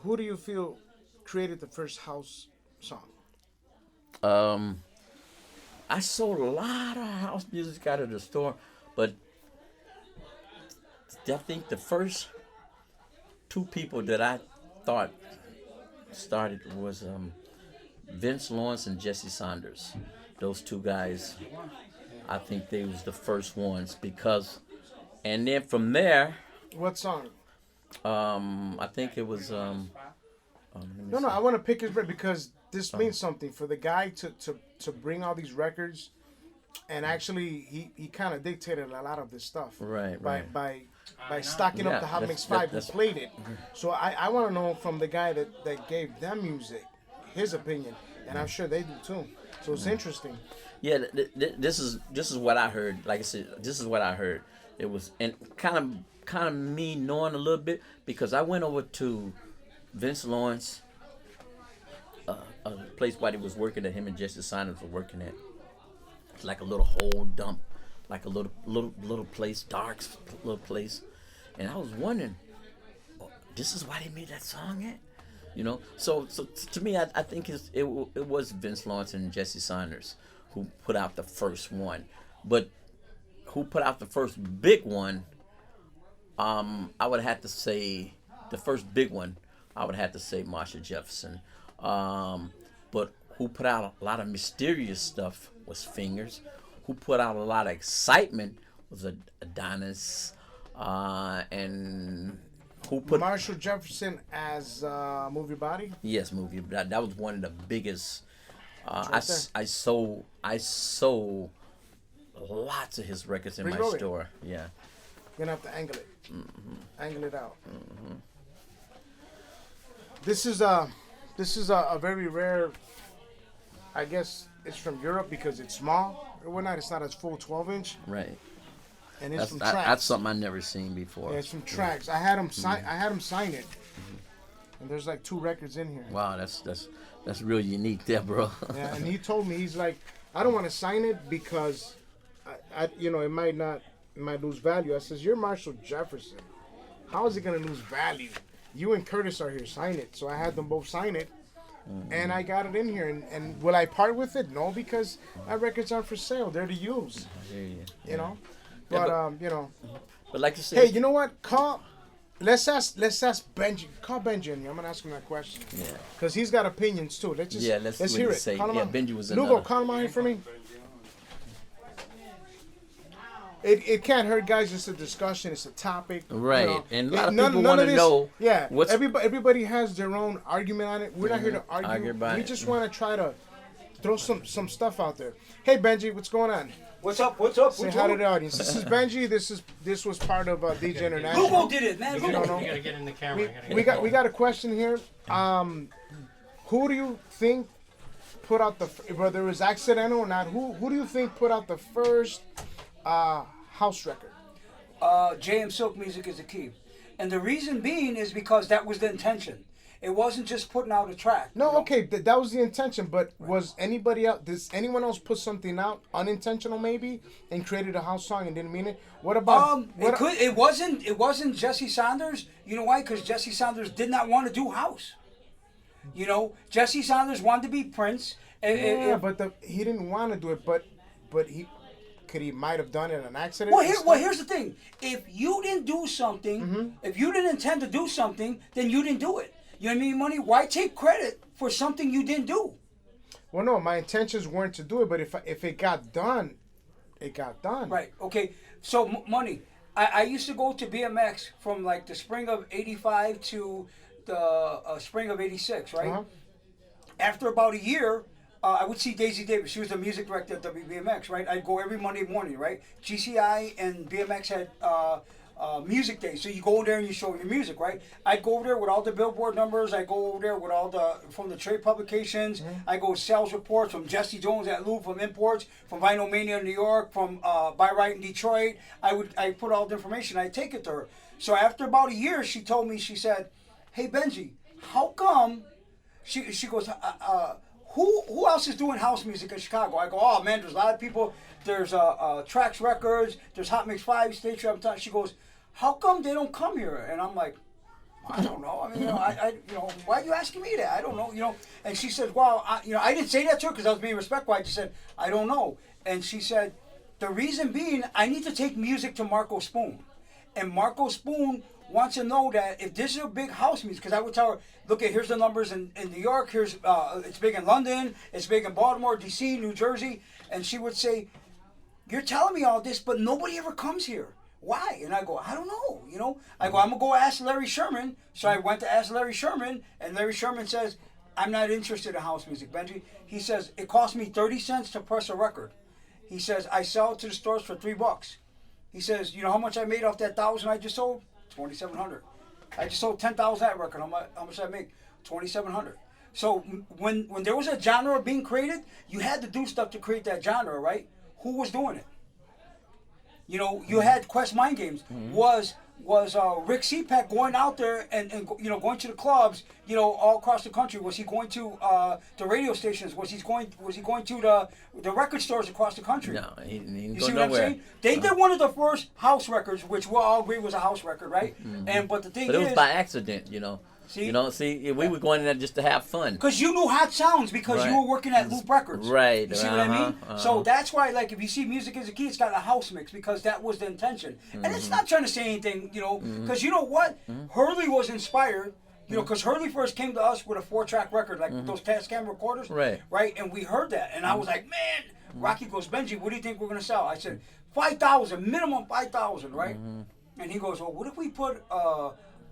Who do you feel created the first house song? I sold a lot of house music out of the store, but I think the first two people that I thought started was Vince Lawrence and Jesse Saunders. Those two guys, I think they was the first ones and then from there. What song? I think it was. No, I want to pick his brain because this means something for the guy to bring all these records, and actually he kind of dictated a lot of this stuff. Right. By stocking up the Hot Mix 5, he played it. So I want to know from the guy that gave them music, his opinion, and I'm sure they do too. So it's interesting. Yeah, this is what I heard. Like I said, this is what I heard. It was and kind of me knowing a little bit because I went over to Vince Lawrence, a place while he was working at, him and Jesse Saunders were working at. It's like a little hole dump, like a little place, dark little place, and I was wondering, this is why they made that song at, you know. So to me, I think it was Vince Lawrence and Jesse Saunders who put out the first one, but who put out the first big one? I would have to say the first big one. I would have to say Marsha Jefferson, but who put out a lot of mysterious stuff was Fingers. Who put out a lot of excitement was Adonis, and who put Marshall Jefferson as Move Your Body. Yes, Move Your Body. That was one of the biggest. I sold lots of his records in my store. Yeah. You're gonna have to angle it. Mm-hmm. Angle it out. Mm-hmm. This is a very rare. I guess it's from Europe because it's small or whatnot. It's not as full 12-inch. Right. And it's from Tracks. That's something I never seen before. Yeah, it's from Tracks. I had him sign. I had him sign it. And there's like 2 records in here. Wow, that's real unique there, bro. Yeah, and he told me, he's like, I don't want to sign it because, it might lose value. I says, you're Marshall Jefferson. How is it gonna lose value? You and Curtis are here. Sign it. So I had them both sign it, and I got it in here. And will I part with it? No, because my records aren't for sale. They're to use. I hear you. You know, Yeah, but But like you said, hey, you know what? Let's ask Benji. Call Benji in here. I'm gonna ask him that question. Yeah. Cause he's got opinions too. Let's hear it. Say. Call him Yeah, out. Benji was in Lugo, call him out here for me. It can't hurt, guys. It's a discussion. It's a topic. Right. You know. And a lot of people want to know. Yeah. What's Everybody has their own argument on it. We're not here to argue. about We it. just want to try to throw some stuff out there. Hey, Benji, what's going on? What's up? Say hi to the audience. This is Benji. This was part of DJ International. Lugo did it, man. If you don't know. You gotta get in the camera. We got a question here. Who do you think put out whether it was accidental or not? Who do you think put out the first house record? JM Silk Music is the key. And the reason being is because that was the intention. It wasn't just putting out a track. No, you know? okay, that was the intention. But was anybody else? Does anyone else put something out unintentional maybe and created a house song and didn't mean it? What about? It wasn't Jesse Saunders. You know why? Because Jesse Saunders did not want to do house. You know, Jesse Saunders wanted to be Prince. But he didn't want to do it. But he might have done it on accident. Well, here's the thing. If you didn't do something, if you didn't intend to do something, then you didn't do it. You know what I mean, Money? Why take credit for something you didn't do? Well, no, my intentions weren't to do it, but if it got done, it got done. Right. Okay. So, Money, I used to go to BMX from like the spring of '85 to the spring of '86, right? Uh-huh. After about a year, I would see Daisy Davis. She was the music director at WBMX, right? I'd go every Monday morning, right? GCI and BMX had music days. So you go over there and you show your music, right? I'd go over there with all the Billboard numbers. I go over there with all from the trade publications. I go with sales reports from Jesse Jones at Lugo, from Imports, from Vinyl Mania in New York, from Buy Right in Detroit. I put all the information. I take it to her. So after about a year, she told me, she said, "Hey Benji, how come?" She goes, Who else is doing house music in Chicago? I go, oh man, there's a lot of people. There's Trax Records. There's Hot Mix 5, State Trap. She goes, how come they don't come here? And I'm like, I don't know. I mean, why are you asking me that? I don't know. And she said, well, I didn't say that to her because I was being respectful. I just said, I don't know. And she said, the reason being, I need to take music to Marco Spoon, and Marco Spoon wants to know that if this is a big house music, because I would tell her, look, here's the numbers in New York, here's it's big in London, it's big in Baltimore, DC, New Jersey, and she would say, you're telling me all this, but nobody ever comes here. Why? And I go, I don't know, I go, I'm going to go ask Larry Sherman. So I went to ask Larry Sherman, and Larry Sherman says, I'm not interested in house music, Benji. He says, it costs me 30 cents to press a record. He says, I sell it to the stores for $3. He says, you know how much I made off that 1,000 I just sold? 2,700. I just sold 10,000 that record. How much I make? 2,700. So when there was a genre being created, you had to do stuff to create that genre, right? Who was doing it? You had Quest Mind Games. Was Rick Seapack going out there and going to the clubs, all across the country? Was he going to the radio stations? Was he going to the record stores across the country? No, he didn't You go see what nowhere. I'm saying? They did one of the first house records, which we'll all agree was a house record, right? But the thing But it is, was by accident, See, we were going in there just to have fun. because you knew hot sounds because you were working at Loop Records. Right. You see what I mean? So that's why, like, if you see Music as a Key, it's got a house mix because that was the intention. And it's not trying to say anything, because you know what? Hurley was inspired, because Hurley first came to us with a 4-track record, like those Tascam recorders. Right. Right? And we heard that. And I was like, man, Rocky goes, Benji, what do you think we're going to sell? I said, 5,000, minimum 5,000, right? And he goes, well, what if we put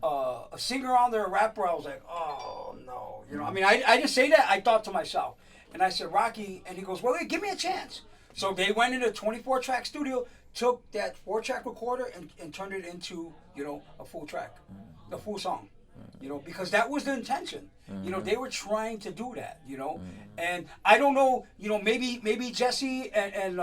a singer on there, a rapper? I was like, oh no, I mean, I didn't say that. I thought to myself, and I said, Rocky, and he goes, well, wait, give me a chance. So they went into a 24-track studio, took that 4-track recorder and turned it into, a full track, a full song, because that was the intention. They were trying to do that, and I don't know, maybe Jesse and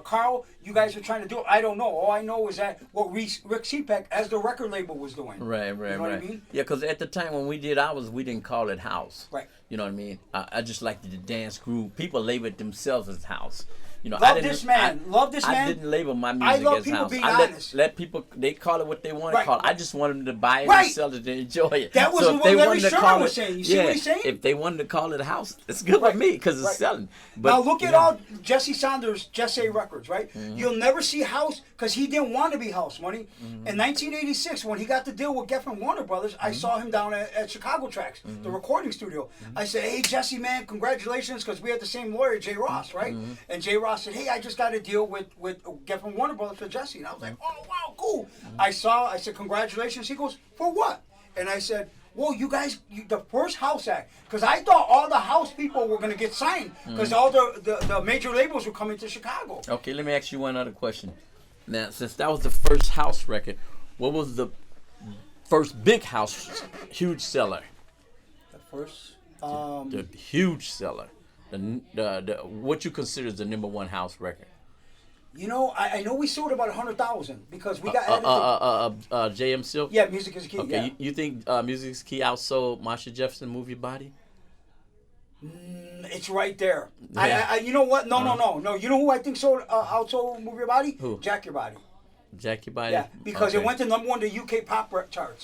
Carl, you guys were trying to do it. I don't know. All I know is that what Rick Seapack, as the record label, was doing. Right. You know what I mean? Yeah, because at the time when we did ours, we didn't call it house. Right. You know what I mean? I just liked the dance groove. People labeled themselves as house. Love this man. I didn't label my music I love as people house. being I honest. let people, they call it what they want to Right. call it. I just want them to buy it Right. and sell it and enjoy it. That was So what if they Larry wanted to Sherman call was it- saying. You see what he's saying? If they wanted to call it a house, it's good with me because it's Right. selling. But, Now look at all Jesse Saunders, Jesse Records, right? You'll never see house because he didn't want to be house money. In 1986, when he got the deal with Geffen Warner Brothers, I saw him down at Chicago Tracks, the recording studio. I said, hey Jesse, man, congratulations, because we had the same lawyer, Jay Ross, right? And Jay Ross said, hey, I just got a deal with Geffen Warner Brothers for Jesse. And I was like, oh wow, cool. I said, congratulations. He goes, for what? And I said, well, you guys, the first house act, because I thought all the house people were going to get signed, because all the major labels were coming to Chicago. Okay, let me ask you one other question. Now, since that was the first house record, what was the first big house huge seller? The first, the huge seller, the what you consider the #1 house record? You know, I know we sold about 100,000 because we got added to, JM Silk. yeah, Music is Key. Okay, Yeah. you think Music is Key outsold Marsha Jefferson Move Your Body? It's right there. Yeah. You know what? No. You know who I think sold outsold Move Your Body? Who? Jack Your Body. Jack Your Body? Yeah, because Okay. it went to number 1 in the UK pop charts.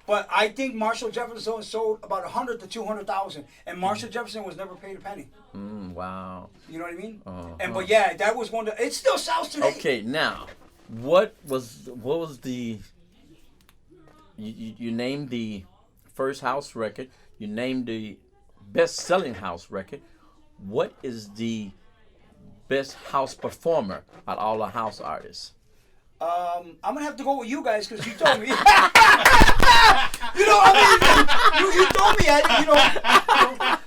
But I think Marshall Jefferson sold about 100 to 200,000, and Marshall Jefferson was never paid a penny. Wow. You know what I mean? Uh-huh. And but yeah, that was one. It still sells today. Okay, now, what was the? You named the first house record. You named the best-selling house record. What is the best house performer out of all the house artists? I'm gonna have to go with you guys because you told me. You know, you told me.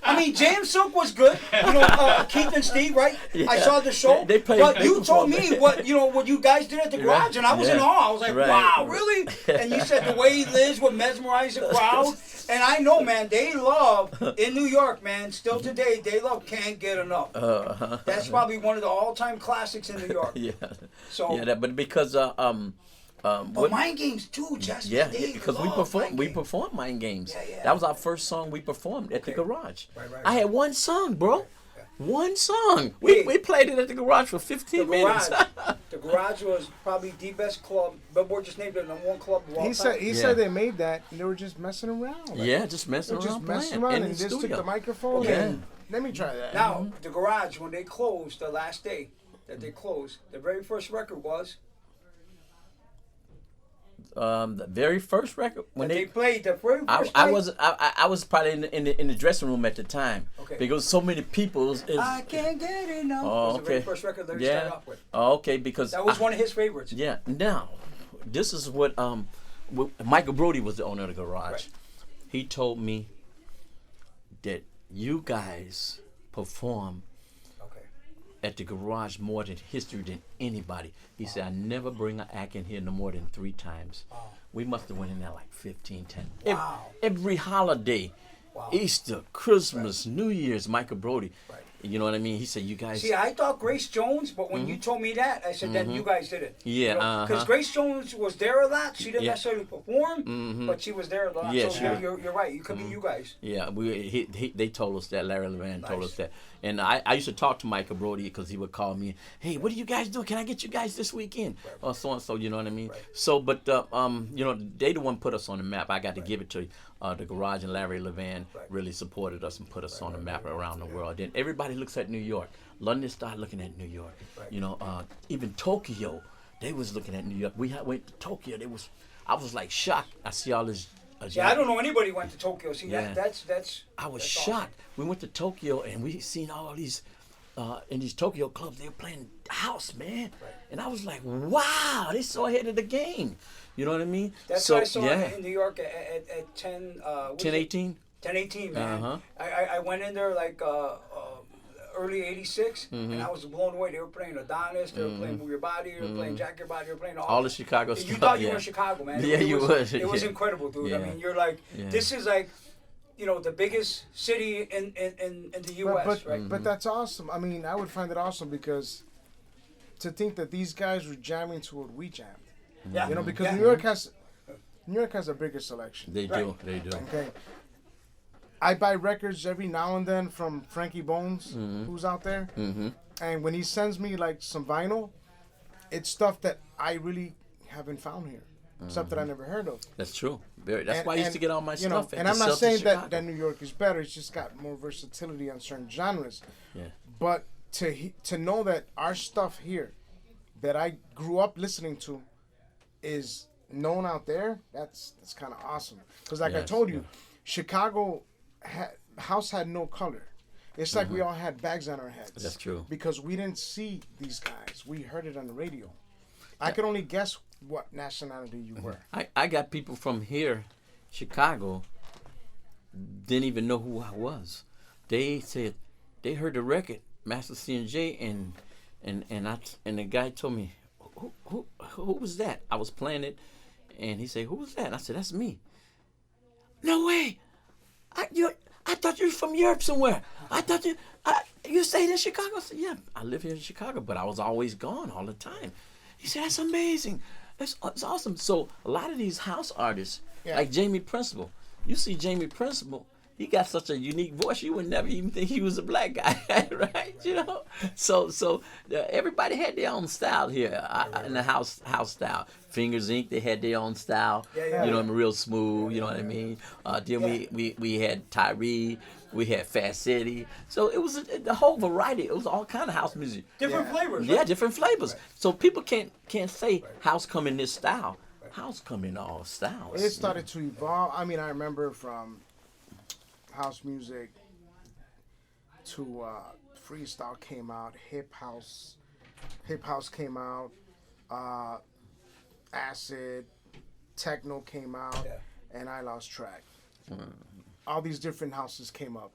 I mean, James Silk was good. You know, Keith and Steve, right? Yeah. I saw the show. They played. But they you told performed. me what you guys did at the garage, and I was in Yeah. awe. I was like, Right. wow, really? And you said the way he lives would mesmerize the crowd. And I know, man, they love in New York, man. Still today, they love Can't Get Enough. That's probably one of the all-time classics in New York. Yeah. So, Yeah, but because but Mind Games too, just yeah, they because love we Mind Games. performed Mind Games. Yeah. That was our first song we performed at the garage. Right. I had one song, bro. One song. We played it at the garage for 15 minutes. The garage was probably the best club. Billboard just named it the #1 club of all He time. said they made that and they were just messing around. Like, Yeah, just messing they were around. just messing playing around in and the just took studio. the microphone Yeah. and let me try that. Now, the garage, when they closed the last day that they closed, the very first record was The very first record when they played the very first I night. was probably in the dressing room at the time Okay. because so many people. I can't get enough. Oh, was the very okay. first record they Yeah. started off with. Oh, okay, because That was one of his favorites. Yeah. Now, this is what Michael Brody was the owner of the garage. Right. He told me that you guys perform Okay. at the garage more than history than anybody. He said, I never bring an act in here no more than 3 times. Wow. We must have went in there like 15, 10. Wow. Every holiday, Wow. Easter, Christmas, New Year's, Michael Brody. Right. You know what I mean? He said, you guys... See, I thought Grace Jones, but when you told me that, I said, then you guys did it. Yeah, Because Grace Jones was there a lot. She didn't Yeah. necessarily perform, but she was there a lot. Yeah, so sure. you're right. You could be you guys. Yeah, they told us that. Larry Levan told us that. And I used to talk to Michael Brody because he would call me, hey, what are you guys doing? Can I get you guys this weekend? Or so and so, you know what I mean? Right. So, but, you know, they the one put us on the map. I got to give it to the garage, and Larry Levan really supported us and put us on the map around the world. Then everybody looks at New York. London started looking at New York. Right. You know, even Tokyo, they was looking at New York. Went to Tokyo. I was like shocked. I see all this. Yeah, I don't know anybody who went to Tokyo. See, Yeah. that's. I was that's shocked. awesome. We went to Tokyo and we seen all these in these Tokyo clubs. They were playing house, man, and I was like, wow, they so ahead of the game. You know what I mean? That's so, what I saw yeah. in New York at 10. 10:18. 10:18, man. Uh-huh. I went in there like early '86, and I was blown away. They were playing Adonis, they were playing Move Your Body, they were playing Jack Your Body, they were playing All the Chicago You stuff. thought you yeah. were in Chicago, man. Yeah, you would. It was Yeah. incredible, dude. I Yeah. mean, you're like, Yeah. this is like, you know, the biggest city in the U.S., right? But that's awesome. I mean, I would find it awesome because to think that these guys were jamming to what we jammed. Yeah. You know, because Yeah. New York has a bigger selection. They do. They do. Okay. I buy records every now and then from Frankie Bones, who's out there. Mm-hmm. And when he sends me like some vinyl, it's stuff that I really haven't found here. Stuff that I never heard of. That's true. That's And- why I used and, to get all my you know, stuff. and I'm not saying that New York is better. It's just got more versatility on certain genres. Yeah. But to know that our stuff here, that I grew up listening to, is known out there, that's kind of awesome. Because like I Yes, told you, yeah. Chicago house had no color. It's like we all had bags on our heads. That's true. Because we didn't see these guys. We heard it on the radio. I could only guess what nationality you were. I got people from here, Chicago, didn't even know who I was. They said they heard the record, Master C&J, and the guy told me, who was that? I was playing it, and he said, who was that? And I said, that's me. No way. I I thought you were from Europe somewhere. I thought you stayed in Chicago. I said, yeah, I live here in Chicago, but I was always gone all the time. He said, that's amazing. It's awesome. So a lot of these house artists, like Jamie Principle, you see Jamie Principle, he got such a unique voice, you would never even think he was a black guy, right? You know? So everybody had their own style here in the house style. Fingers Inc., they had their own style. You know, real smooth, you know what I mean? Then we had Tyree, we had Fat City. So it was the whole variety. It was all kind of house music. Different flavors. Yeah, different flavors. So people can't say house come in this style. House come in all styles. It started to evolve. I mean, I remember from house music to freestyle came out, hip house came out, acid, techno came out, and I lost track. All these different houses came up.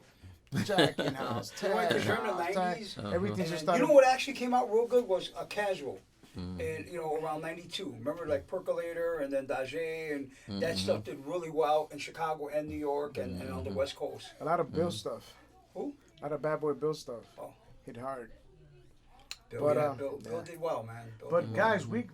Jack in house, During the house, 90s, everything just started. You know what actually came out real good was a casual. And around '92, remember like Percolator and then Daje and that stuff did really well in Chicago and New York and on the West Coast. A lot of Bill stuff. Who? A lot of Bad Boy Bill stuff. Oh, hit hard. Bill, But Bill did well, man. But guys, we're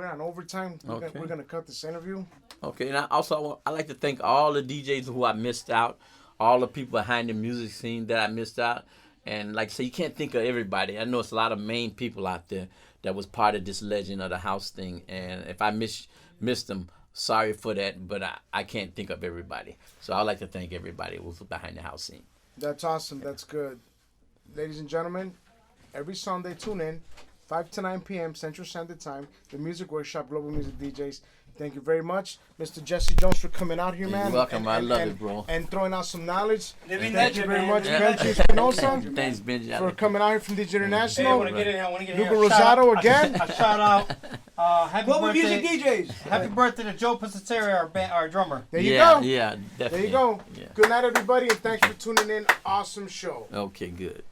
on overtime. We're gonna cut this interview. Okay, and I like to thank all the DJs who I missed out, all the people behind the music scene that I missed out. And like I say, you can't think of everybody. I know it's a lot of main people out there that was part of this legend of the house thing. And if I missed them, sorry for that, but I can't think of everybody. So I'd like to thank everybody who was behind the house scene. That's awesome. That's good. Ladies and gentlemen, every Sunday, tune in, 5 to 9 p.m. Central Standard Time, the Music Workshop, Global Music DJs. Thank you very much, Mr. Jesse Jones, for coming out here, man. You're welcome. I love it, bro. And throwing out some knowledge. Thank you very much, Benji Espinosa. Thanks, Benji. For coming out here from DJ International. Hey, I want to get in here. I want to get in here. Lugo Rosado again. A shout out. Happy Global birthday. Music DJs. Happy birthday to Joe Pasateri, our drummer. There you go. Yeah, definitely. There you go. Yeah. Good night, everybody, and thanks for tuning in. Awesome show. Okay, good.